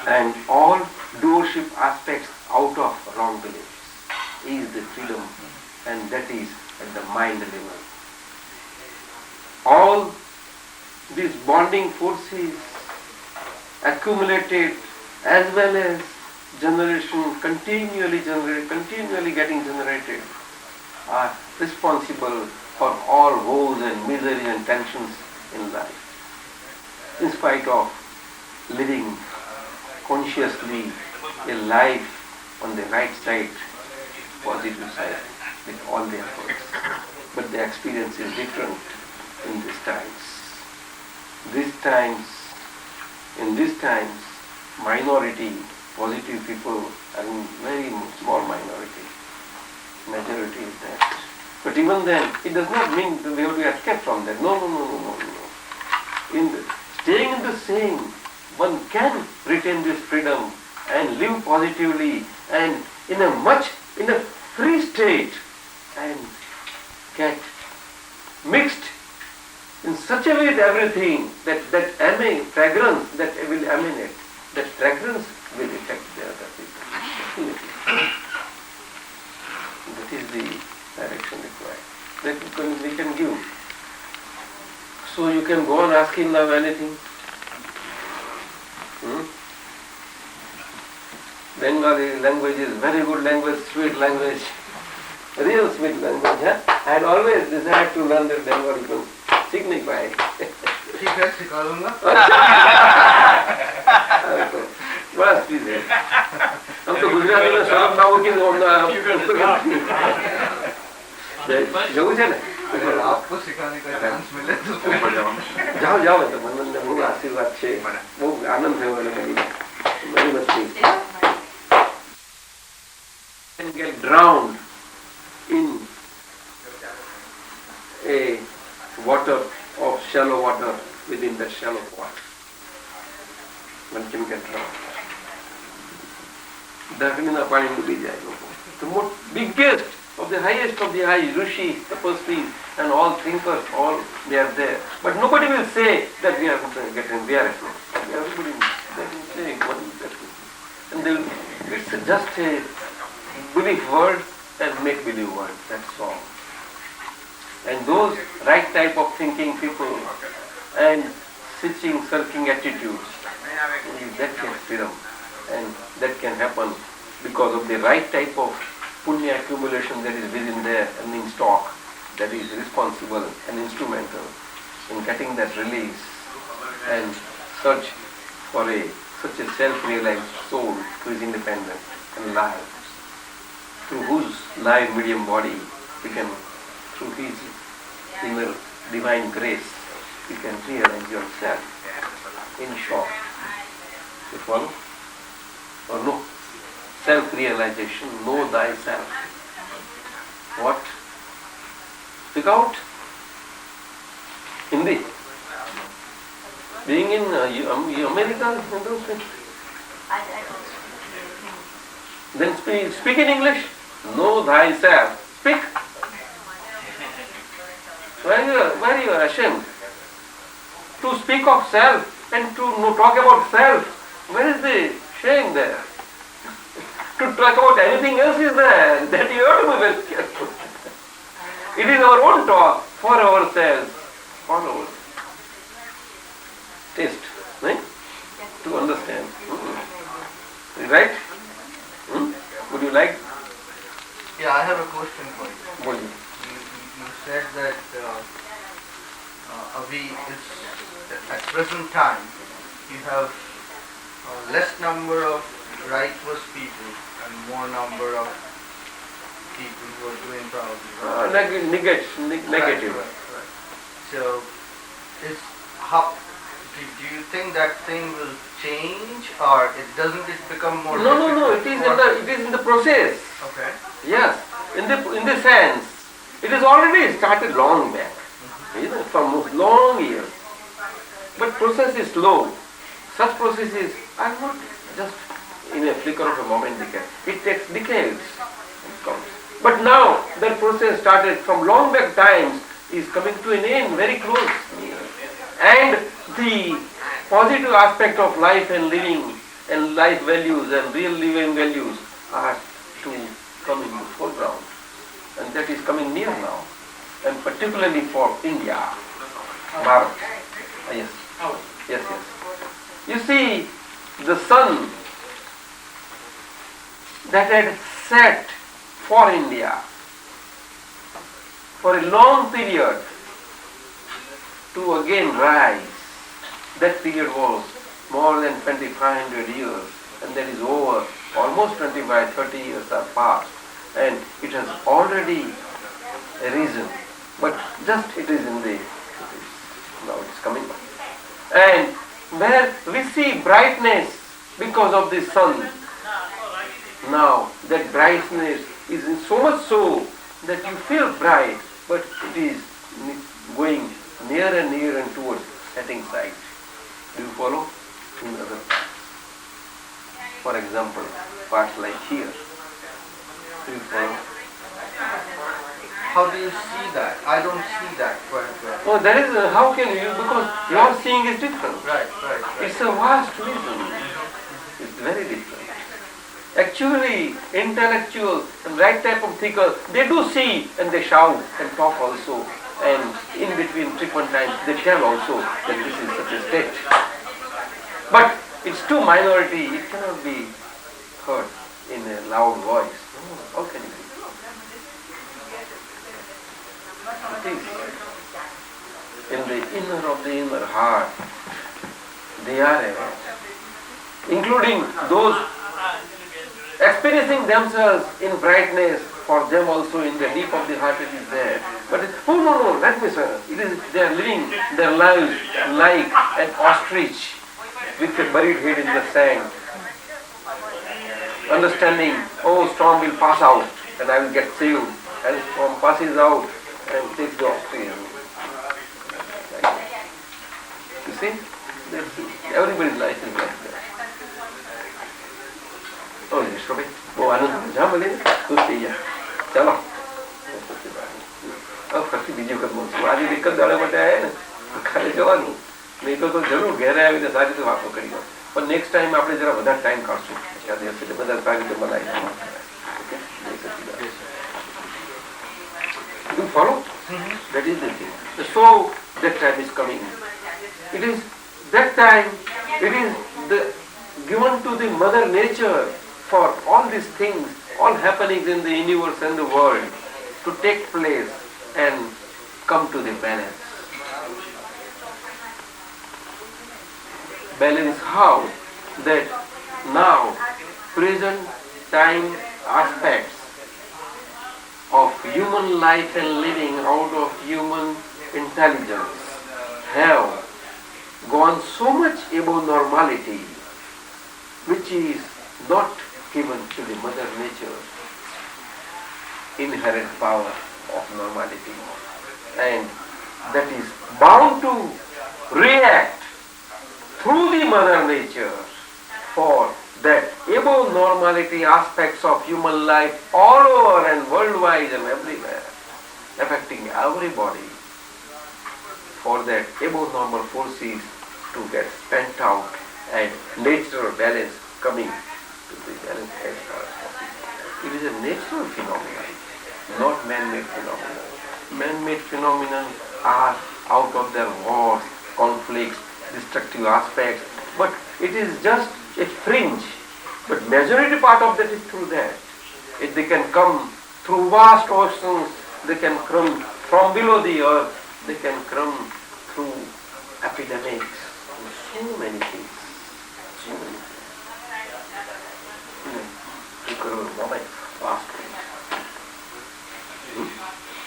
and all doership aspects out of wrong beliefs is the freedom, and that is at the mind level. All these bonding forces accumulated as well as continually getting generated are responsible for all woes and misery and tensions in life. In spite of living consciously a life on the right side, positive side, with all the efforts. But the experience is different in these times. In these times, minority, positive people are in very small minority. Majority is that. But even then, it does not mean that we have to escape from that. No. Staying in the same, one can retain this freedom and live positively and in a free state and get mixed in such a way with everything that fragrance that will emanate, that fragrance will affect the other people. That is the direction required. That we can give. So you can go on asking now anything. Bengali language is very good language, sweet language, real sweet language. Huh? I had always desired to learn that Bengali to signify. ठीक है सिखा दूंगा. बस please हम तो गुजराती में शरम ना हो कि जरूर है ना. अगर आपको सिखाने का चांस मिले तो ऊपर जाओ तो मन में बहुत आशीर्वाद છે બહુ આનંદ થયો મને બધી વસ્તુ can get drowned in water of shallow water within that shallow pot. One can get drowned. Dagnina pani ડૂબી જાય લોકો. The most biggest of the highest of the high, rishis, tapasvis, and all thinkers, all they are there. But nobody will say that we are getting, we are at home. Everybody will say one that. And they will, it's just a belief word and make believe word, that's all. And those right type of thinking people and searching attitudes, that can freedom. And that can happen because of the right type of punya accumulation that is within there and in stock, that is responsible and instrumental in getting that release and search for such a self-realized soul who is independent and alive, through whose live medium body we can, through his inner divine grace, you can realize yourself in short. You follow? Or no? Self-realization, know thyself. What? Speak out. Hindi. Being in America, you don't speak. Then speak in English. Know thyself. Speak. Why are you ashamed? To speak of self and to talk about self. Where is the shame there? To talk about anything else is there. That you have to be very careful. It is our own talk for ourselves. For our taste. Right? To understand. Right? Would you like? Yeah, I have a question for you. What? You said that at present time you have less number of righteous people and more number of people who are doing probably Negative. Right. So, do you think that thing will change, or doesn't it become more? No. It is in the process. Okay. Yes. In the sense, it is already started long back. From long years. But process is slow. Such processes are not just in a flicker of a moment decade. It takes decades. But now that process started from long back times is coming to an end very close. And the positive aspect of life and living and life values and real living values are to come in the foreground. And that is coming near now. And particularly for India, Bharat. Yes. You see, the sun that had set for India for a long period to again rise, that period was more than 2,500 years, and that is over. Almost 25, 30 years are past, and it has already risen. But just it is now it is coming back. And where we see brightness because of the sun, now that brightness is in so much so that you feel bright, but it is going nearer and nearer and towards setting side. Do you follow? In other parts. For example, parts like here. Do you follow? How do you see that? I don't see that quite well. Oh, that is, how can you? Because your seeing is different. Right. It's a vast vision. It's very different. Actually, intellectual and right type of thinker, they do see and they shout and talk also. And in between frequent times, they tell also that this is such a state. But it's too minority, it cannot be heard in a loud voice. How can it be? It is in the inner of the inner heart. They are aware, including those experiencing themselves in brightness. For them also in the deep of the heart it is there. But no, let me say, it is they are living their lives like an ostrich with a buried head in the sand. Understanding, storm will pass out and I will get saved. And storm passes out and takes the ostrich. see? Everybody's life is like that. Oh, यशोभाई वो आनंद जहाँ बोले तो सही है चलो अब ફરતી બીજી વખત બોલશું આજે એક જ દાડા માટે આવ્યા ને ખાલી જવાનું નહીં તો જરૂર ઘેરે આવીને સારી રીતે વાતો કરી દો પણ નેક્સ્ટ ટાઈમ આપણે જરા વધારે ટાઈમ કાઢશું આ દિવસે બધા સારી રીતે બનાવી You follow? That is the thing. So that time is coming. It is that time. It is given to the Mother Nature for all these things, all happenings in the universe and the world, to take place and come to the balance. Balance how? That now, present time aspects of human life and living out of human intelligence have gone so much above normality, which is not given to the Mother Nature inherent power of normality, and that is bound to react through the Mother Nature for that above normality aspects of human life all over and worldwide and everywhere, affecting everybody, for that above normal forces to get spent out and natural balance coming to the balance as far as possible. It is a natural phenomenon, not man-made phenomenon. Man-made phenomena are out of their wars, conflicts, destructive aspects, but it is just a fringe. But majority part of that is through that. If they can come through vast oceans, they can come from below the earth, they can come through epidemics, so many things. So many things.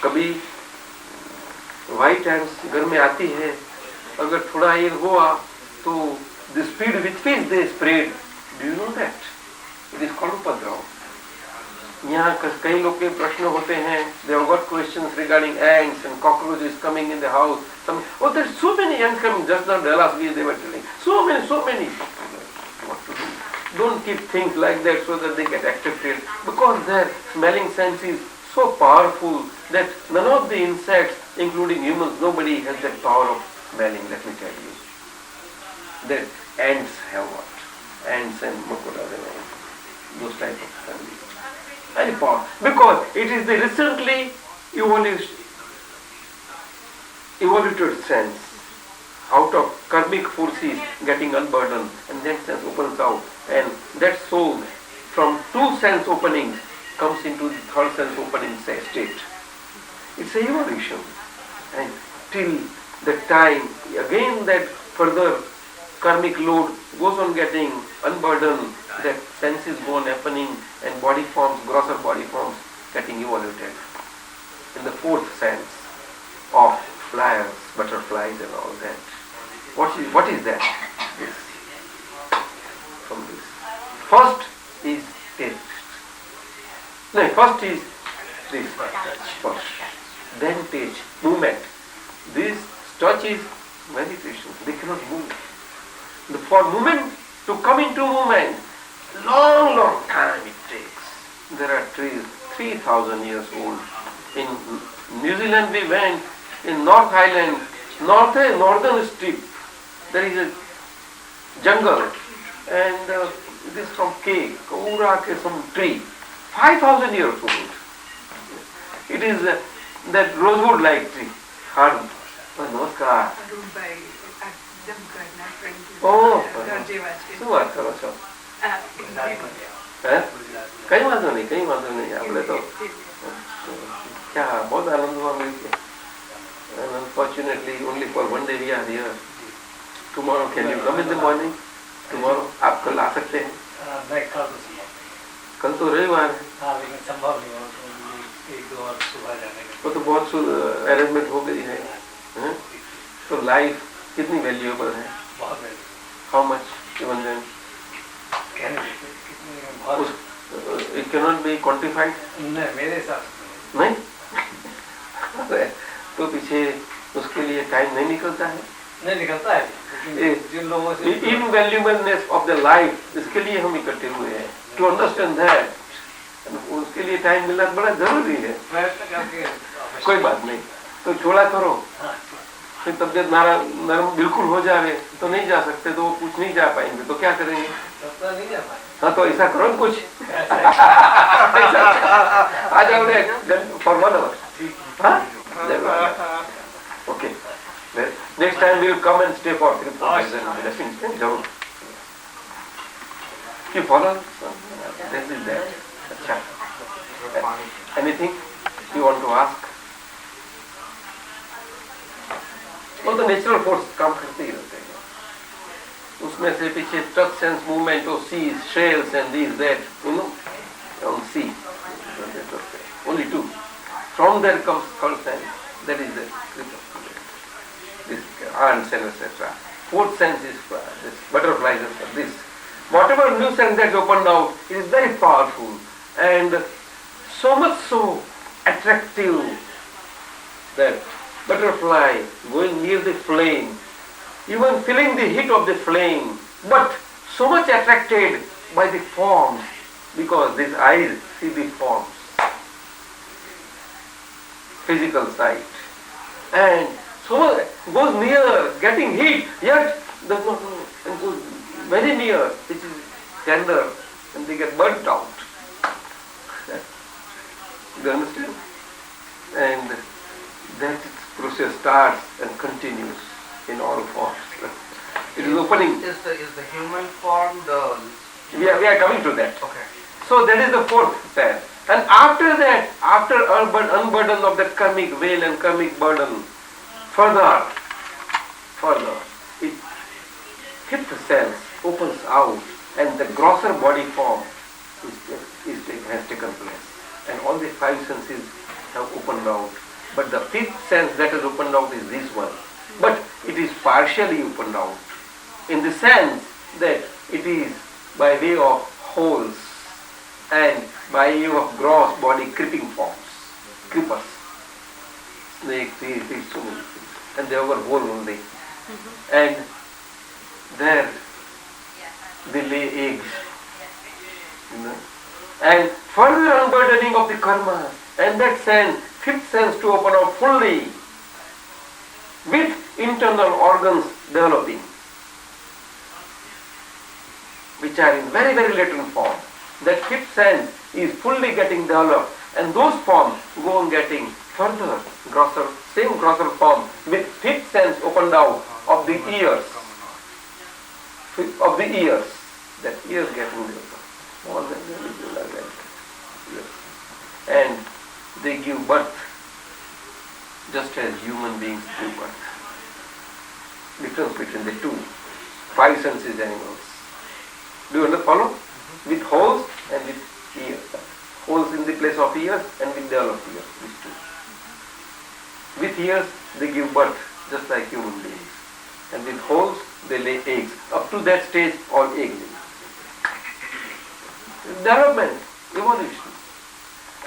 कभी white ends घर में आती है, अगर थोड़ा air हुआ तो the speed with which they spread, do you know that? It is called उपद्रव. यहाँ कई लोग के प्रश्न होते हैं, they have got questions regarding ants and cockroaches coming in the house. Oh, there are so many ants coming. Just now Dallas they were telling. So many. What to do? Don't keep things like that so that they get accepted, because their smelling sense is so powerful that none of the insects, including humans, nobody has that power of smelling. Let me tell you. That ants have what? Ants and makoras and those type of families. Very powerful, because it is the recently evoluted sense out of karmic forces getting unburdened, and that sense opens out, and that soul from two sense openings comes into the third sense opening state. It's a evolution, and till the time again that further karmic load goes on getting unburdened, that senses go on happening, and body forms, grosser body forms getting evoluted in the fourth sense of flyers, butterflies and all that. What is that? This. From this. First is taste. No, first is this. First. Then taste. Movement. This touch is meditation. They cannot move. For movement to come into movement, long time it takes. There are trees 3,000 years old. In New Zealand we went, in North Island, northern strip, there is a jungle, and it is from some tree, 5,000 years old. It is that rosewood-like tree. Hard. Namaskar. Oh, શું વાત કરો છો? કઈ વાંધો નહીં આપણે તો क्या बहुत आनंद हुआ मिलके. And unfortunately only for one day we are here. Tomorrow can you come in the morning? Tomorrow आप कल आ सकते हैं? कल तो रविवार है. वो तो बहुत अरेंजमेंट हो गई है. तो लाइफ कितनी वैल्यूएबल है? How much even then? It cannot be quantified? मेरे हिसाब से नहीं. तो पीछे उसके लिए टाइम नहीं निकलता है. नहीं निकलता है जिन लोगों से इनवैल्यूएबलनेस ऑफ द लाइफ, इसके लिए हम इकट्ठे हुए हैं, टू अंडरस्टैंड दैट। उसके लिए टाइम मिलना बड़ा जरूरी है। प्रयत्न करके कोई बात नहीं, तो छोड़ा करो, फिर तबियत नरम बिल्कुल हो जाए तो नहीं जा सकते, तो वो कुछ नहीं जा पाएंगे, तो क्या करेंगे? नहीं जा पाए। हाँ, तो ऐसा करो कुछ आ जाओ for 1 hour। Okay, next time will come and stay for 3 hours and blessings जरूर। You follow? This is that. अच्छा, anything you want to ask? वो तो नेचुरल फोर्स काम करते ही रहते हैं, उसमें से पीछे touch sense movement of seas, shells and this that, you know, on sea, only 2. From there comes third sense, that is the this ants and etc. 4th sense is this butterflies and this. Whatever new sense that's opened out, it is very powerful and so much so attractive that butterfly going near the flame, even feeling the heat of the flame, but so much attracted by the forms, because these eyes see the forms, physical sight, and so goes near, getting heat, yet does not know, and goes very near, which is tender, and they get burnt out. Do you understand? And that process starts and continues in all forms. It is opening. Is the human form the... We are coming to that. Okay. So that is the 4th sense. And after that, after unburden of that karmic veil and karmic burden, further, it 5th sense opens out, and the grosser body form has taken place, and all the 5 senses have opened out. But the 5th sense that has opened out is this one. But it is partially opened out, in the sense that it is by way of holes and by way of gross body creeping forms, creepers, snakes, these so many things, and they are whole only. And there they lay eggs, you know. And further unburdening of the karma, and that sense, 5th sense to open up fully, with internal organs developing, which are in very, very latent form. That 5th sense is fully getting developed, and those forms go on getting further grosser, same grosser form, with 5th sense opened out of the ears, that ears getting developed, small and like that. Yes. And they give birth, just as human beings give birth. Difference between the 2, 5 senses animals. Do you follow? With holes and with ears. Holes in the place of ears and with developed ears, these 2. With ears they give birth, just like human beings. And with holes they lay eggs. Up to that stage, all egg laying. Development, evolution.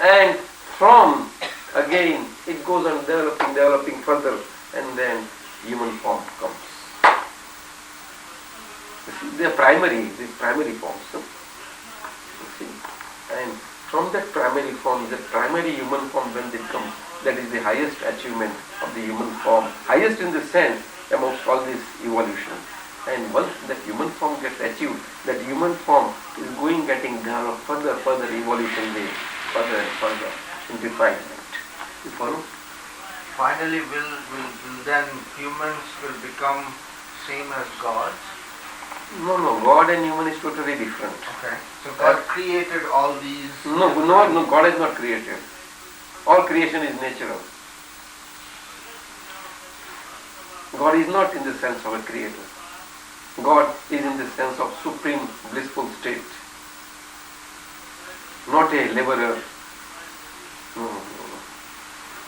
And from, again, it goes on developing further, and then human form comes. They are these primary forms. You see? And from that primary form, the primary human form, when it comes, that is the highest achievement of the human form, highest in the sense amongst all this evolution. And once that human form gets achieved, that human form is getting developed further evolution way, further and further in refinement. You follow? Finally, will then humans will become same as gods? No, God and human is totally different. Okay. So God created all these... No, God is not created. All creation is natural. God is not in the sense of a creator. God is in the sense of supreme blissful state. Not a laborer, no,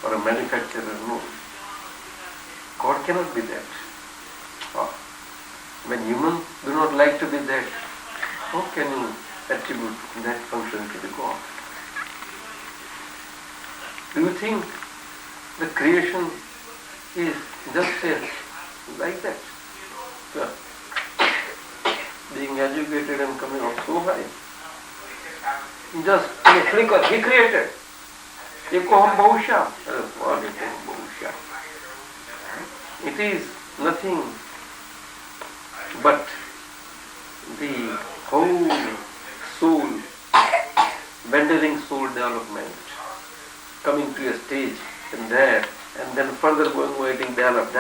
or a manufacturer, no. God cannot be that. When humans do not like to be that, how can you attribute that function to the God? Do you think the creation is just a like that. Yeah. Being educated and coming up so high. Just in a flicker, he created. Ekoham Bahusha. It is nothing but the whole soul, wandering soul development, coming to a stage and there, and then further getting develop.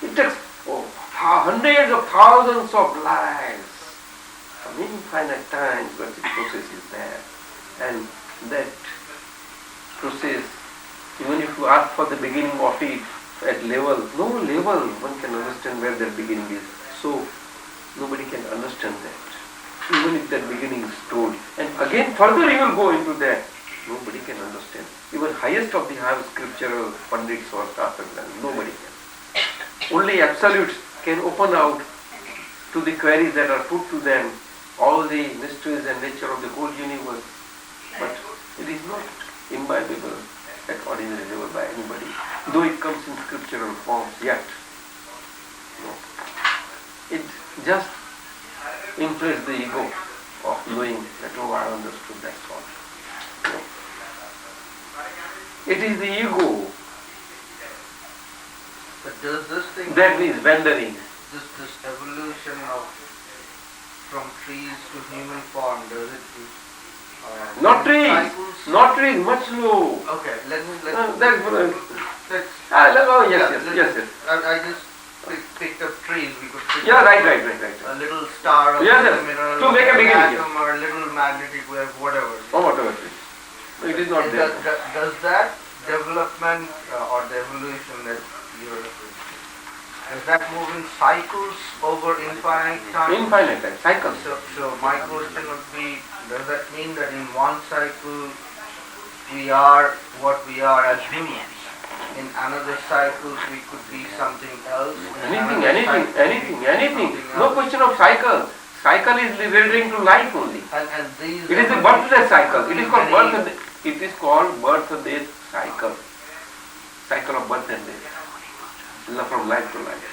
It takes hundreds of thousands of lives, some infinite times, but the process is there. And that process, even if you ask for the beginning of it at level, no level one can understand where that beginning is. So nobody can understand that. Even if that beginning is told. And again further you will go into that. Nobody can understand. Even highest of the high scriptural pundits or Satsang, nobody can. Only absolutes can open out to the queries that are put to them, all the mysteries and nature of the whole universe. But it is not imbibable at ordinary level by anybody, though it comes in scriptural forms yet. No. It just inflates the ego of knowing that, oh, I understood, that's all. No. It is the ego But does this thing that is wandering. this evolution of from trees to human form, does it Not trees, cycles? not trees, much low. Okay, let's Yes. I just picked up trees. We could pick Yeah, up right. a little star or Yes, a mineral to make a beginning. atom or a little magnetic wave, whatever. Or whatever it is. It is not there. Does that development or the evolution that you're referring to, does that move in cycles over infinite time? Infinite time, cycles. So my question would be, does that mean that in one cycle we are what we are as humans? In another cycle we could be something else? Anything. No question of cycle. Cycle is relating to life only. And these It is the birth-death cycle. It is called birth-death cycle. Cycle of birth and death. From life to life.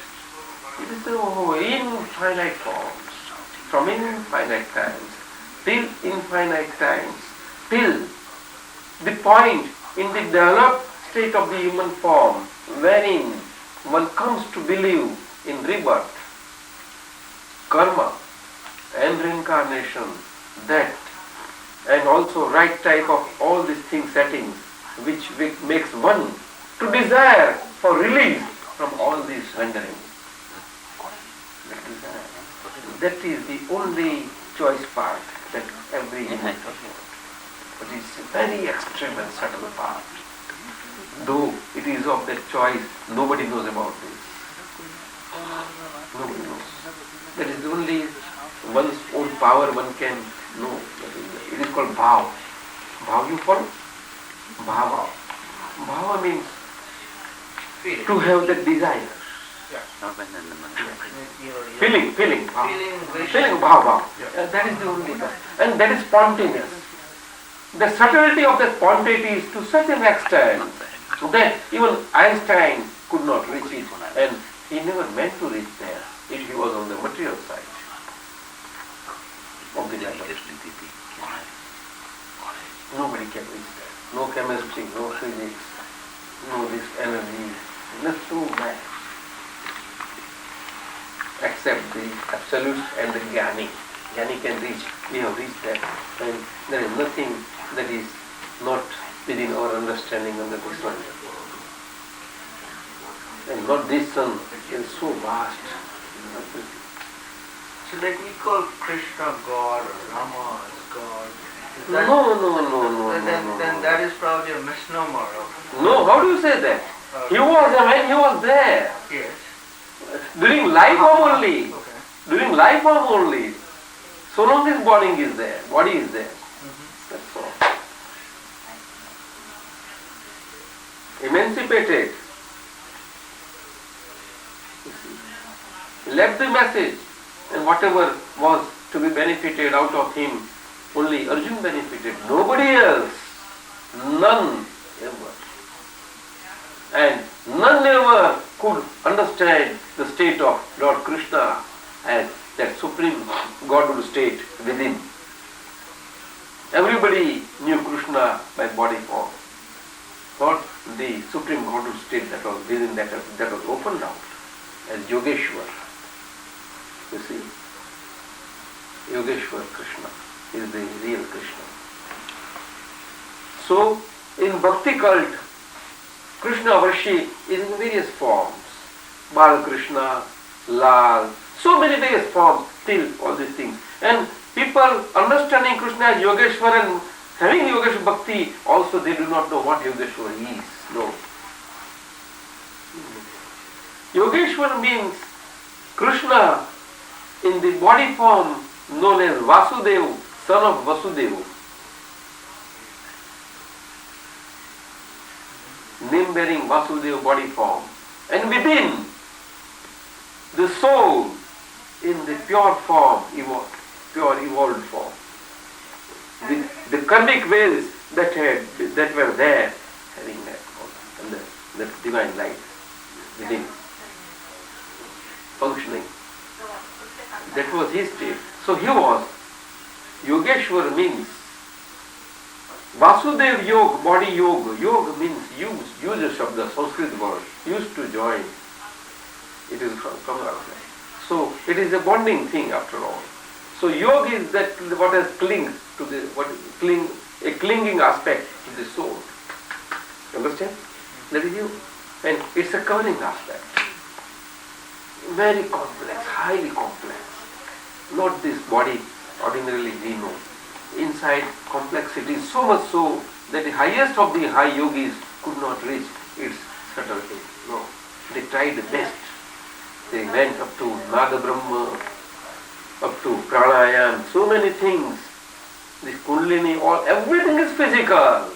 It is the infinite forms. From infinite times till infinite times. Till the point in the developed state of the human form wherein one comes to believe in rebirth, karma and reincarnation, that and also right type of all these things settings which makes one to desire for release from all these wanderings. That is the only choice part that every human has. But it's a very extreme and subtle part. Though it is of that choice, nobody knows about this. Nobody knows. That is only one's own power one can know. It is called bhav. Bhav you follow? Bhava. Bhava means to have that desire. Feeling. Feeling bhava. That is the only one. And that is spontaneous. The subtlety of the spontaneity is to such an extent that even Einstein could not reach it, and he never meant to reach there if he was on the material side of the matter. Nobody can reach there. No chemistry, no physics, no this energy, nothing back. Except the absolute and the Gnani. Gnani can reach, we have reached that, and there is nothing that is not within our understanding under this sun. And not this sun is so vast. So that we call Krishna God or Rama as God. No. Then that is probably a misnomer. No, how do you say that? He was there when he was there. Yes. During life form only. Okay. During life form only. So long as body is there. That's all. Emancipated. Left the message, and whatever was to be benefited out of him, only Arjuna benefited. Nobody else. None ever. And none ever could understand the state of Lord Krishna as that supreme Godhood state within. Everybody knew Krishna by body form. But the supreme Godhood state that was within, that was opened out as Yogeshwar. You see? Yogeshwar Krishna is the real Krishna. So, in Bhakti cult, Krishna worship is in various forms. Bal Krishna, Lal, so many various forms, till all these things. And people understanding Krishna as Yogeshwar and having Yogeshwar Bhakti, also they do not know what Yogeshwar is. No. Yogeshwar means Krishna in the body form known as Vasudeva, son of Vasudeva. Name bearing Vasudeva body form. And within the soul in the pure form, pure evolved form. The karmic ways that were there, having that divine light within, functioning. That was his state. So he was, Yogeshwar means Vasudev Yoga, body yoga. Yoga means use of the Sanskrit word, used to join. It is from out there. So it is a bonding thing after all. So yoga is that what has clinged to a clinging aspect to the soul. Understand? That is you. And it's a covering aspect. Very complex, highly complex. Not this body ordinarily we know. Inside complexity is so much so that the highest of the high yogis could not reach its subtlety. No. They tried the best. They went up to Nada Brahma, up to pranayam, so many things. This kundalini, everything is physical.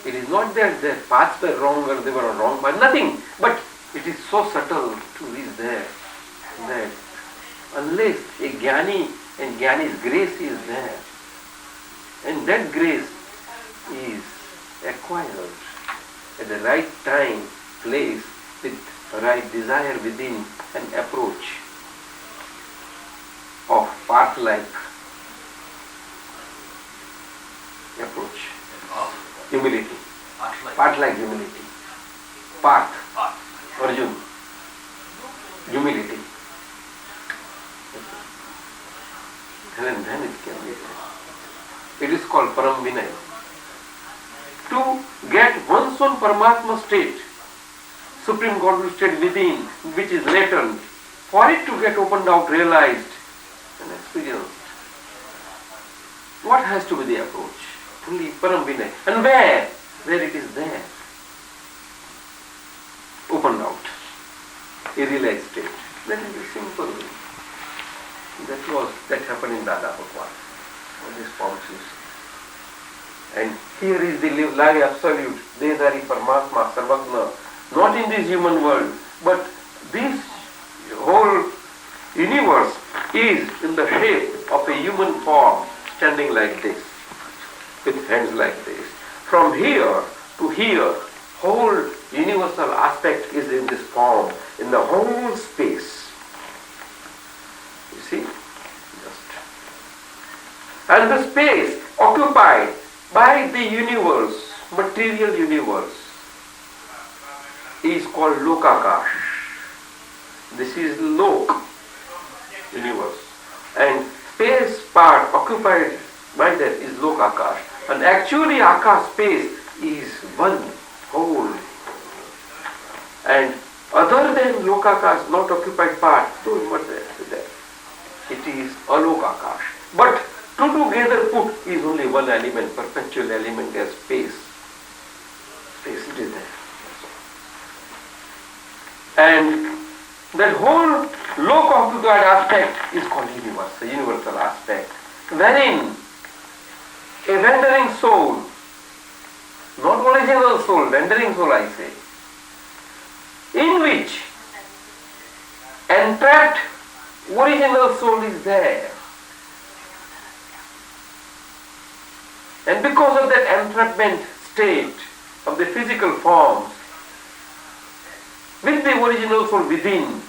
It is not that their paths were wrong or they were wrong, but nothing. But it is so subtle to reach there that unless a Gnani and Gnani's grace is there, and that grace is acquired at the right time, place, with right desire within, an approach of path-like approach. Humility. Path-like humility. Path. Arjun. Humility. And then it can be there. It is called Param Vinay. To get one's own Paramatma state, Supreme Godhood state within, which is latent, for it to get opened out, realized and experienced, what has to be the approach? Only Param Vinay. And where? Where it is there. Opened out. A realized state. That is the simple way. That happened in Dada Bhagwan. All these forms you see. And here is the live absolute, Dedari Paramatma Sarvagna, not in this human world, but this whole universe is in the shape of a human form standing like this, with hands like this. From here to here, whole universal aspect is in this form, in the whole space. You see? And the space occupied by the universe, material universe, is called Lokakash. This is Lok, universe. And space part occupied by that is Lokakash. And actually Akash space is one whole. And other than Lokakash, not occupied part, don't what there. It is Alokakash. But together put is only one element, perpetual element as space. Space, it is there. And that whole low-occupied aspect is called universe, the universal aspect, wherein a wandering soul, not original soul, wandering soul I say, in which entrapped original soul is there. And because of that entrapment state of the physical forms, with the original soul within,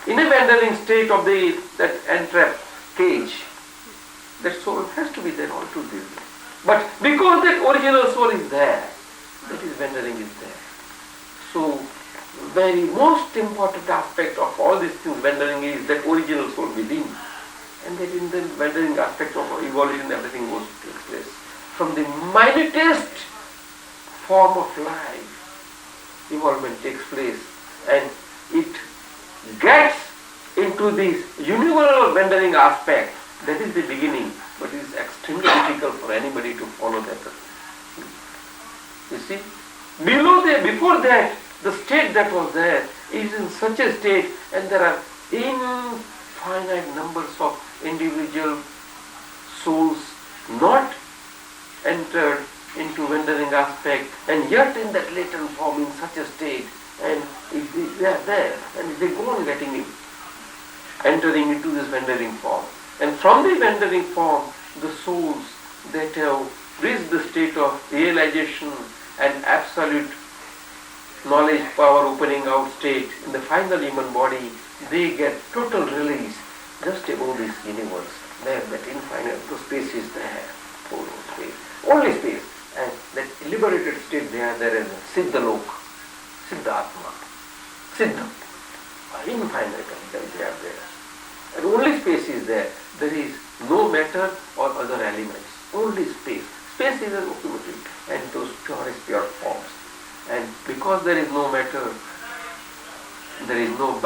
in a wandering state of that entrapped cage, that soul has to be there all to this. But because that original soul is there, that is wandering is there. So, very most important aspect of all these things, wandering, is that original soul within. And that in the wandering aspect of evolution, everything goes to takes place. From the minutest form of life, evolvement takes place, and it gets into this universal wandering aspect. That is the beginning, but it is extremely difficult for anybody to follow that. You see, before that, the state that was there is in such a state, and there are infinite numbers of individual souls not entered into wandering aspect, and yet in that latent form in such a state, and if they are there, and they go on entering into this wandering form. And from the wandering form, the souls that have reached the state of realization and absolute knowledge power opening out state in the final human body, they get total release just above this universe. There, that infinite, the space is there, total space, only space. And that liberated state, they are there as Siddha Lok, Siddha Atma, Siddha, infinite of them, they are there. And only space is there. There is no matter or other elements. Only space. Space is an locomotive, and those purest pure forms. And because there is no matter, there is no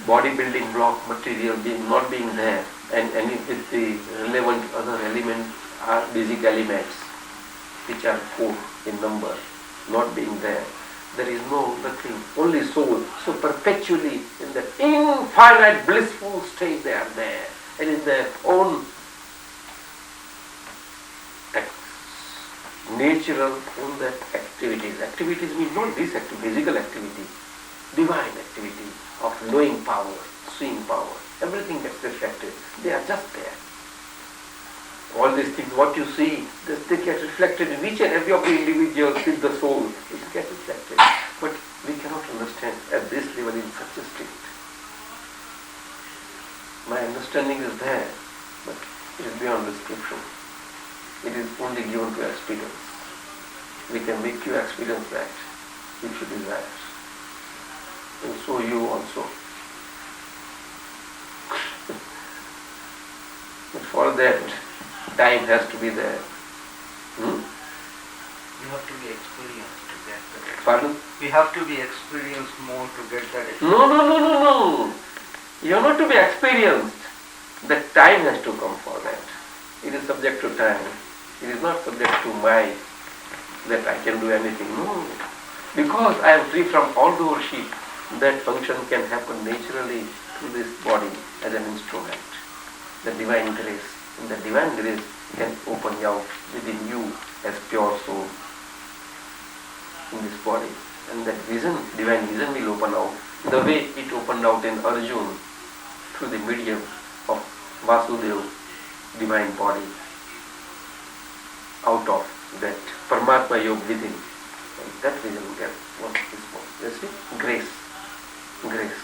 body building block material not being there, and with the relevant other elements are basic elements, which are 4 in number, not being there. There is nothing, only soul. So perpetually in the infinite blissful state they are there, and in their own natural own that activities. Activities mean not this activity, physical activity, divine activity of knowing power, seeing power. Everything gets reflected. They are just there. All these things, what you see, they get reflected in each and every of the individuals with the soul. It gets reflected. But we cannot understand at this level in such a state. My understanding is there, but it is beyond description. It is only given to experience. We can make you experience that if you desire. And so you also. But for that, time has to be there. We have to be experienced to get that. Pardon? We have to be experienced more to get that experience. No. You are not to be experienced. The time has to come for that. It is subject to time. It is not subject to my, that I can do anything. No. Because I am free from all the worship, that function can happen naturally through this body as an instrument. The divine grace. And the divine grace can open out within you as pure soul in this body. And that vision, divine vision will open out the way it opened out in Arjuna through the medium of Vasudeva, divine body, out of that Paramatma Yoga within. And that vision gets what is called. You see? Grace. Grace.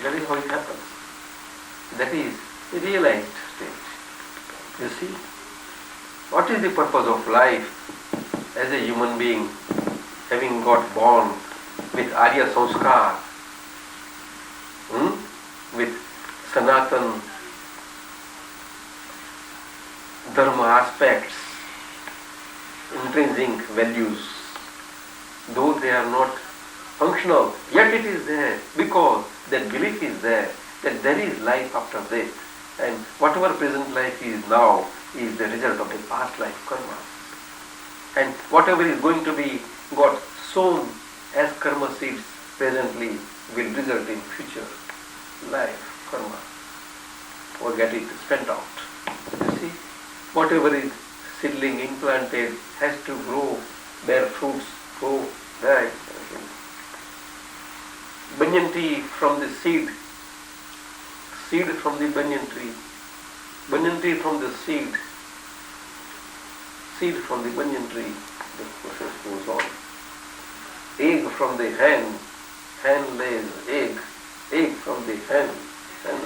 That is how it happens. That is a realized state. You see? What is the purpose of life as a human being, having got born with Arya Sanskar, with Sanatan Dharma aspects, intrinsic values, though they are not functional, yet it is there because that belief is there that there is life after death, and whatever present life is now is the result of the past life karma, and whatever is going to be got sown as karma seeds presently will result in future life karma or get it spent out. You see, whatever is seedling implanted has to grow, bear fruits, grow, die. Banyan tree from the seed from the banyan tree from the seed from the banyan tree, the process goes on. Egg from the hen, hen lays egg from the hen, and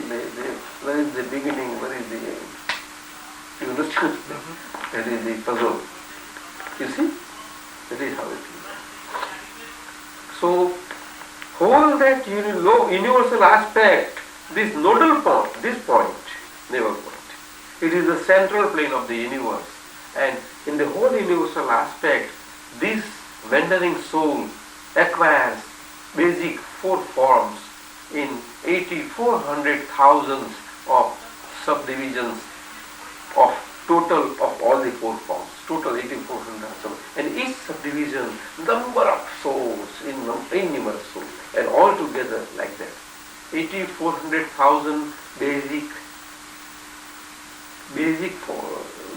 where is the beginning, where is the end? You understand? That is the puzzle. You see? That is how it is. So, whole that universal aspect, this nodal point, this point, navel point, it is the central plane of the universe. And in the whole universal aspect, this wandering soul acquires basic four forms in 8400,000 of subdivisions of total of all the four forms, total 8400,000. And each subdivision, number of souls, innumerable souls, and all together like that. 8400,000 basic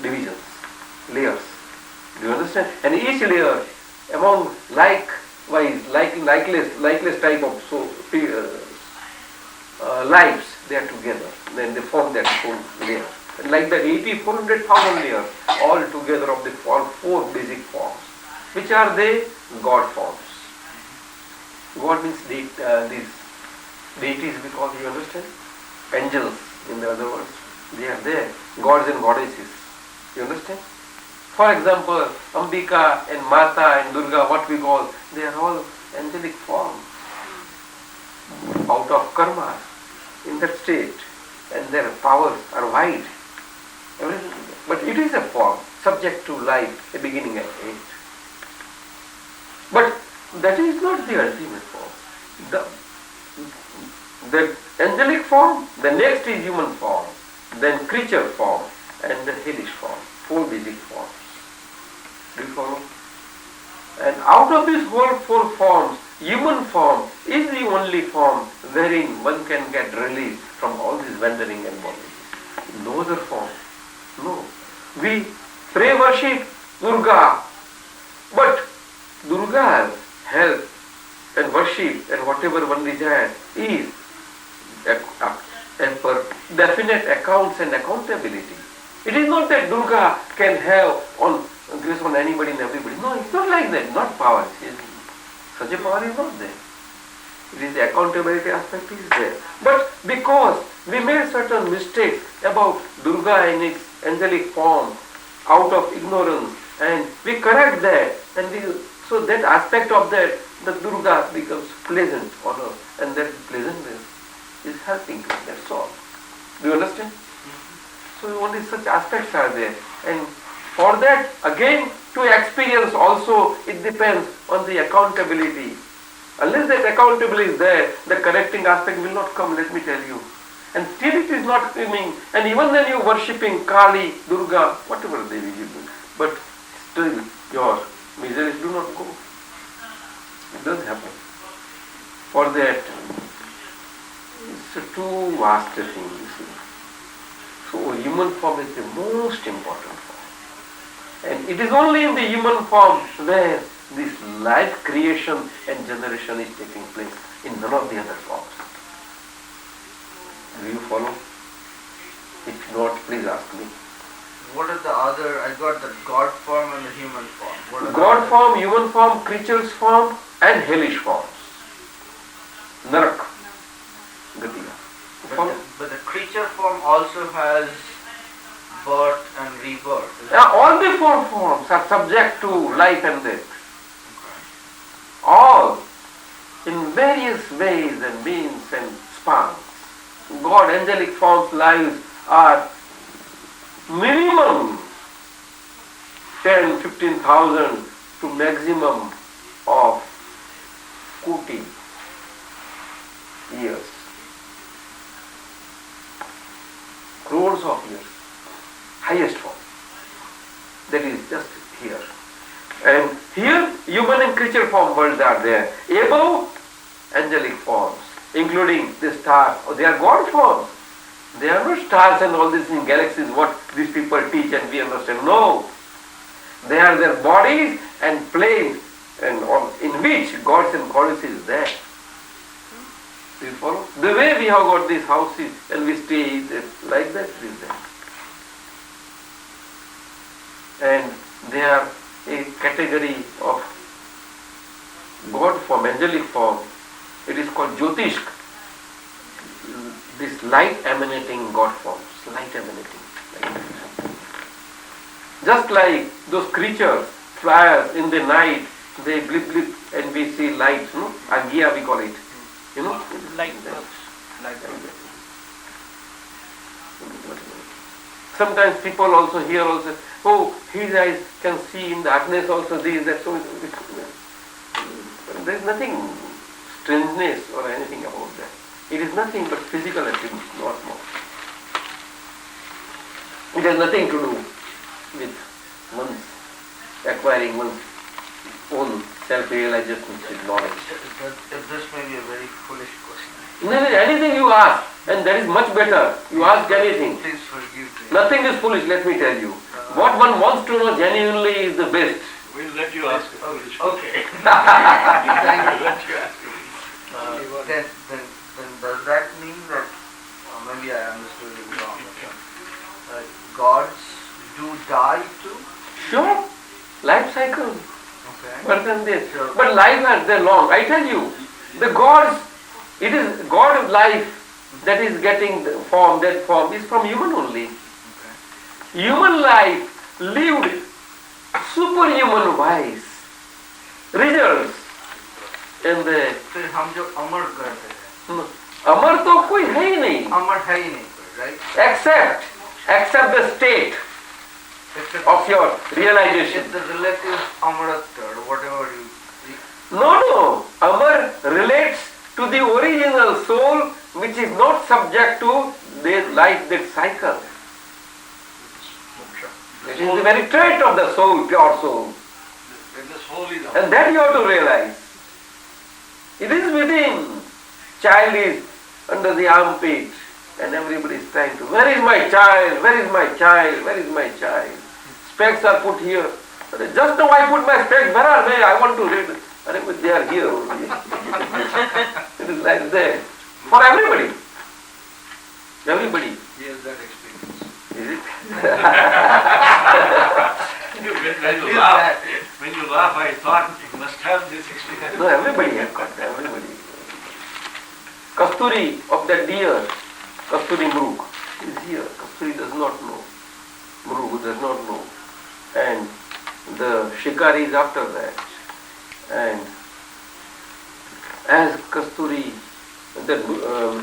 divisions, layers. Do you understand? And each layer among likeless type of lives, they are together. Then they form that whole layer. And like that 8400,000 layers all together of the four basic forms. Which are they? God forms. God means these deities we call, you understand? Angels, in the other words. They are there. Gods and goddesses. You understand? For example, Ambika and Mata and Durga, what we call, they are all angelic forms. Out of karma, in that state. And their powers are wide. But it is a form, subject to life, a beginning and end. But that is not the ultimate form. The angelic form, the next is human form, then creature form, and the hellish form. Four basic forms. Do you follow? And out of these whole four forms, human form is the only form wherein one can get release from all this wandering and bondage. No other form. No. We pray, worship Durga, but Durga's help and worship and whatever one desires is per definite accounts and accountability. It is not that Durga can have grace on anybody and everybody. No, it's not like that. Not power. Such a power is not there. It is the accountability aspect is there. But because we made certain mistakes about Durga in its angelic form out of ignorance, and we correct that, and so that aspect of that, the Durga becomes pleasant on us, and that pleasantness is helping to us. That's all. Do you understand? So only such aspects are there, and for that again to experience also it depends on the accountability. Unless that accountability is there, the correcting aspect will not come, let me tell you. And still it is not coming, and even then you worshipping Kali, Durga, whatever they will do, but still your miseries do not go. It does happen. For that, it's a too vast a thing, you see. So human form is the most important form. And it is only in the human form where this life creation and generation is taking place, in none of the other forms. Do you follow? If not, please ask me. What are the other? I got the God form and the human form. What are God form, human form, creature's form, and hellish forms. Narak. Gatiya. But the creature form also has birth and rebirth. All the four forms are subject to life and death. All in various ways and means and spans. God, angelic forms, lives are minimum 10, 15,000 to maximum of koti years. Crores of years. Highest form. That is just here. And here, human and creature form worlds are there. Above, angelic forms, including the stars. Oh, they are God forms. They are not stars and all these in galaxies, what these people teach and we understand. No. They are their bodies and planes and all, in which gods and goddesses is there. Do you follow? The way we have got these houses and we stay like that it is there. And they are a category of God form, angelic form, It is called Jyotish. This light emanating God forms, light emanating. Just like those creatures, flyers in the night, they blip blip and we see light, no? Agia we call it. You know? Light bulbs. Sometimes people also hear also, oh, his eyes can see in darkness also this, that, so. There is nothing strangeness or anything about that. It is nothing but physical attributes, not more. It has nothing to do with one's acquiring one's own self-realization with knowledge. This may be a very foolish question. Anything you ask, and that is much better. You ask anything. Please forgive me. Nothing is foolish, let me tell you. What one wants to know genuinely is the best. We'll let you ask. Okay. Thank you. Let you ask. Then does that mean that, maybe I understood it wrong, gods do die too? Sure, life cycle. Okay. More than this. Sure. But life has their long. I tell you, the gods, it is God of life that is getting the form, that form is from human only. Okay. Human life lived superhuman wise results in the फिर हम जो अमर कहते हैं, अमर तो कोई है ही नहीं, अमर है ही नहीं कोई, right? except the state of your realization. It's the relative amaratva or whatever you. No, Amar relates to the original soul which is not subject to this life, that cycle. It is the very trait of the soul, pure soul. And that you have to realize. It is within. Child is under the armpit and everybody is trying to, where is my child? Where is my child? Where is my child? Specs are put here. Just now I put my specs, where are they? I want to read. But they are here only. It is like that. For everybody. Everybody. He has that experience. Is it? When you laugh, I thought you must have this experience. No, everybody has got that. Everybody. Kasturi of that deer, Kasturi Mrug, is here. Kasturi does not know. Mrug does not know. And the shikari is after that. And as Kasturi, the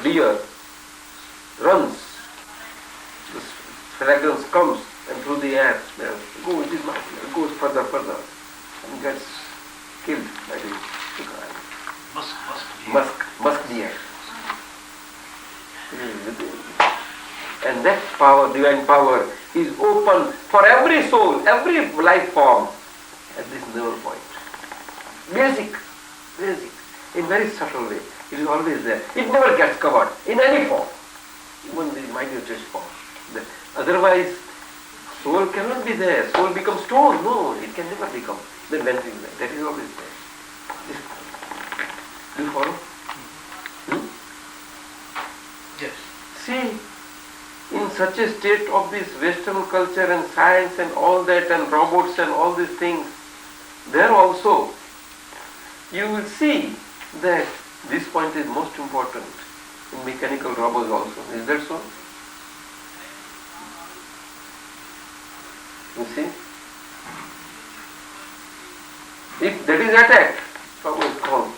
deer runs, the fragrance comes and through the air, it is not here, goes further and gets killed by the shikari. Musk deer. And that power, divine power, is open for every soul, every life form at this level point. Basic, in very subtle way. It is always there. It never gets covered in any form, even the minutest form. Otherwise, soul cannot be there. Soul becomes stone. No, it can never become. Then when it is there, that is always there. Do you follow? Yes. See, in such a state of this Western culture and science and all that and robots and all these things, there also you will see that this point is most important in mechanical robots also. Is that so? You see? If that is attacked, robot is gone.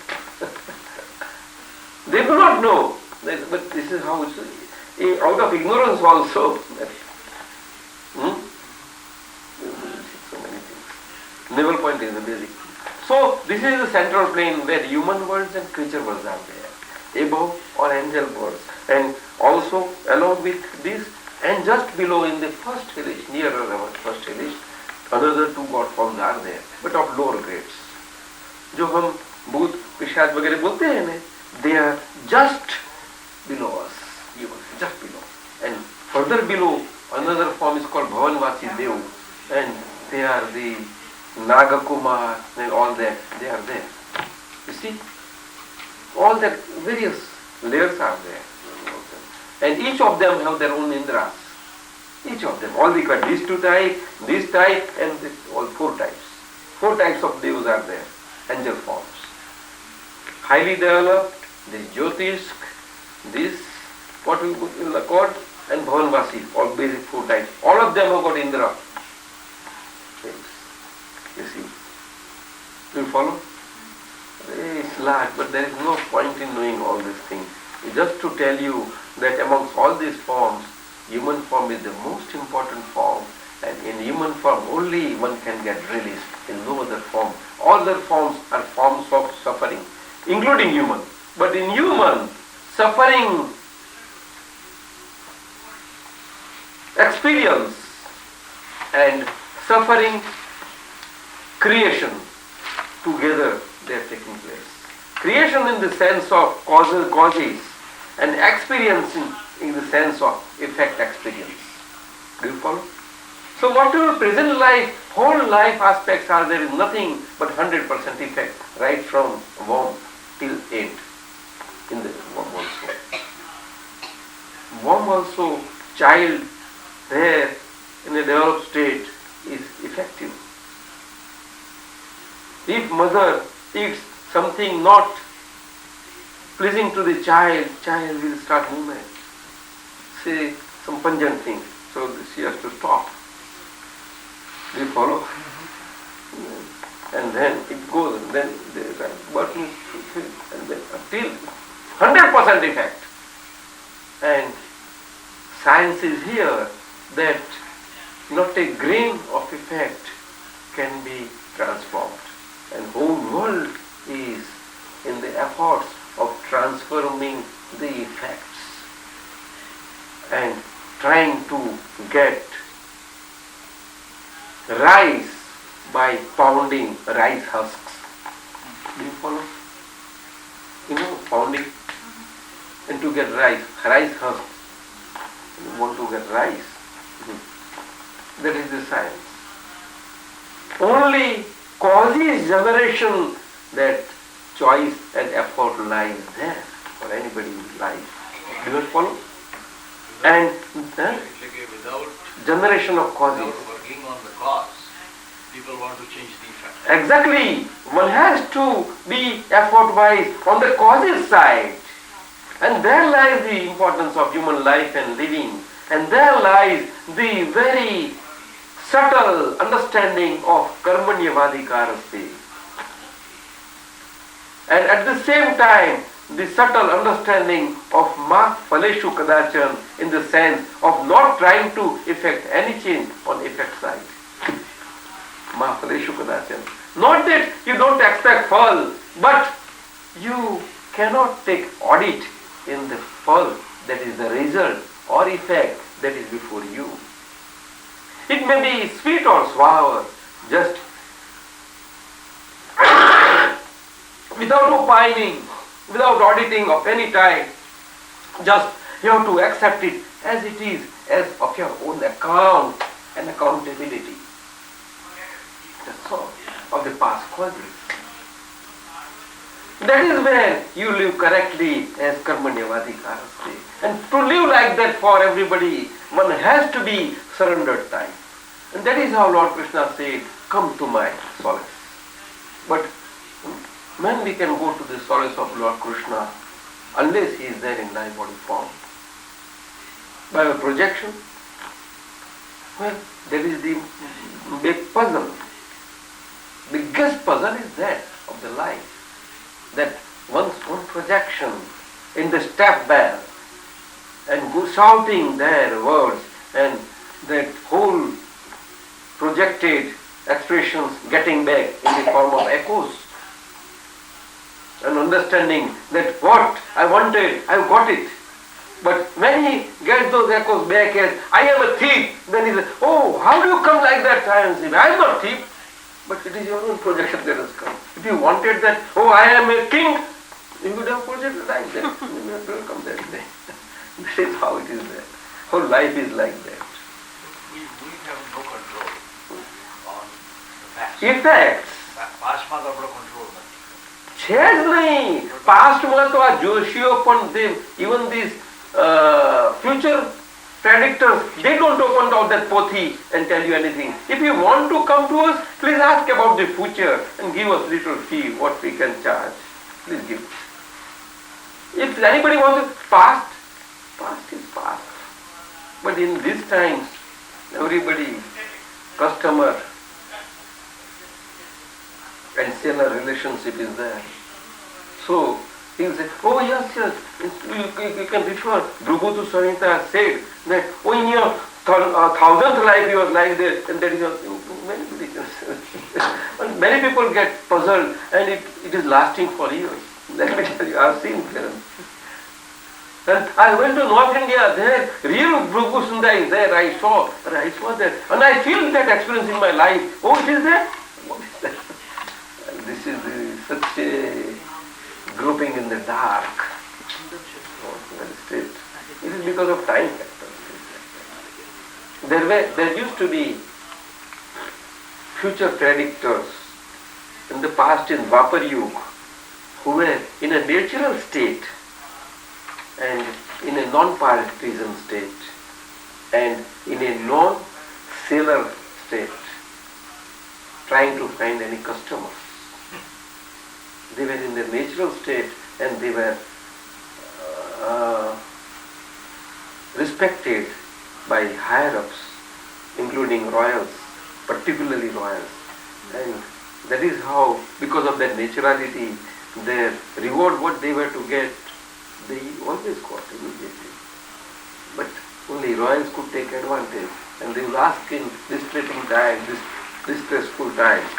They do not know. But this is how it's out of ignorance also. So many things. Level point is the basic. So this is the central plane where human worlds and creature worlds are there. Above or angel worlds. And also along with this and just below in the first hellish, nearer our first hellish, another two god forms are there, but of lower grades. जो हम भूत पिशाच वगैरह बोलते हैं ना, they are just below us, just below. And further below, another form is called Bhavanvasi Dev, and they are the Nagakumar and all that, they are there. You see? All that various layers are there. And each of them have their own Indras. Each of them. All required. These two types, this type, and this, all four types. Four types of devas are there. Angel forms. Highly developed, this Jyotish, this, what we call, and Bhavanvasi, all basic 4 types. All of them have got Indra. You see. Do you follow? It's large, but there is no point in knowing all these things. Just to tell you that amongst all these forms, human form is the most important form, and in human form only one can get released, in no other form. All other forms are forms of suffering, including human. But in human, suffering, experience, and suffering, creation, together they are taking place. Creation in the sense of causes, and experience in the sense of effect experience. Do you follow? So whatever present life, whole life aspects are, there is nothing but 100% effect, right from womb till end. In the womb also. Womb also, child there in a developed state is effective. If mother eats something not pleasing to the child will start movement. Say some pungent thing, so she has to stop. Do you follow? And then it goes, and then the working, and then until 100% effect. And science is here that not a grain of effect can be transformed. And whole world is in the efforts of transforming the effects and trying to get rice by pounding rice husks. Do you follow? You know, pounding. And to get rice husks. You want to get rice. That is the science. Only causes generation that choice and effort lies there for anybody who lies. Do you follow? And without generation of causes. working on the cause, people want to change the effect. Exactly. One has to be effort-wise on the causes side. And there lies the importance of human life and living. And there lies the very subtle understanding of karmanyavadikaraste. And at the same time, the subtle understanding of ma phaleshu kadachan, in the sense of not trying to effect any change on effect side. Ma phaleshu kadachan. Not that you don't expect fall, but you cannot take audit in the fall, that is the result or effect that is before you. It may be sweet or sour, just without opining, without auditing of any type. Just you have to accept it as it is, as of your own account and accountability. That's all of the past causes. That is where you live correctly as karmanyavadikaraste. And to live like that for everybody, one has to be surrendered time. And that is how Lord Krishna said, come to my solace. But when we can go to the solace of Lord Krishna, unless he is there in live body form? By a projection? Well, that is the big puzzle. Biggest puzzle is that of the life. That one's own projection in the step bell and go shouting their words, and that whole projected expressions getting back in the form of echoes, and understanding that what I wanted, I got it. But when he gets those echoes back as, I am a thief, then he says, oh, how do you come like that? I am not thief. But it is your own projection that has come. If you wanted that, oh, I am a king, you would have projected like that. You would have come that day. That is how it is there. Whole life is like that. We have no control on the past. Effects. Past માં તો આપણો control નથી. છે જ નહીં. Past માં તો આ જોશીઓ પણ even these future predictors, they don't open out that pothi and tell you anything. If you want to come to us, please ask about the future and give us little fee, what we can charge. Please give. If anybody wants to past is past. But in these times, everybody, customer and seller relationship is there. So he will say, oh yes, you can refer. Bhagwan Samhita said that, oh, in your 1000th life you are like that, and that is many people get puzzled, and it is lasting for years. Let me tell you, I have seen films. And I went to North India, there, real Bhagwan Samhita is there, I saw that, and I feel that experience in my life. Oh, it is there? What is that? This is such a groping in the dark. It is because of time factor. There used to be future predictors in the past in Vapar Yuga who were in a natural state and in a non-partisan state and in a non-seller state, trying to find any customers. They were in their natural state and they were respected by higher-ups, including royals, particularly royals. And that is how, because of their naturality, their reward, what they were to get, they always got immediately. But only royals could take advantage. And they would ask in distressing times, distressful times,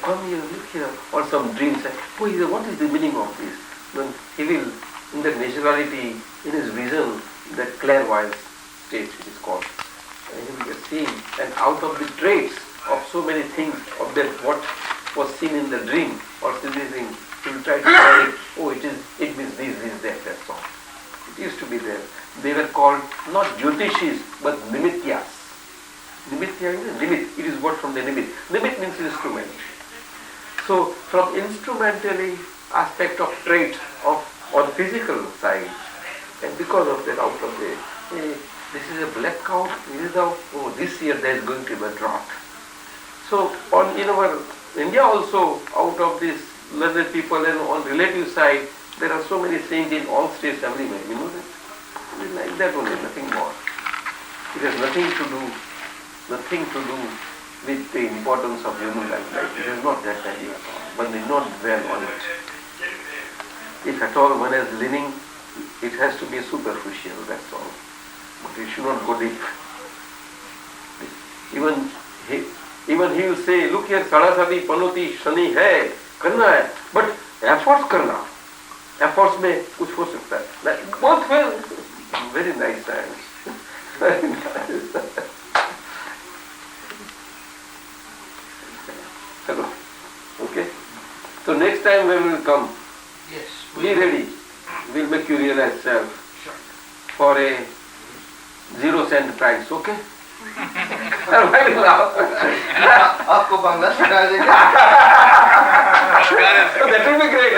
come here, look here, or some dream say, oh, what is the meaning of this? Then he will, in that naturality, in his vision, that clairvoyance state it is called. And he will see, and out of the traits of so many things, of that what was seen in the dream or seen, he will try to say, oh, it means this, that's all. It used to be there. They were called not Jyotishis, but Nimityas. Nimitya is a nimit. It is what from the nimit. Nimit means instrument. So from instrumentally aspect of trait on physical side, and because of that out of the, this is a black cow, this year there is going to be a drought. So in our India also, out of this learned people and on relative side, there are so many sayings in all states everywhere. You know that? It is like that only, nothing more. It has nothing to do with the importance of human life. It is not that idea at all. One need not dwell on it. If at all one is living, it has to be superficial, that's all. But it should not go deep. Even he will say, look here, Sarasati, Panoti, Shani hai, karna hai, but efforts karna. Efforts में कुछ हो सकता है. Both well, very nice science. Very nice. Hello. Okay. So next time when we will come, Yes. be ready. We'll make you realize self for a 0-cent price. Okay. Very loud. आपको बंगला सिखा देंगे. That will be great.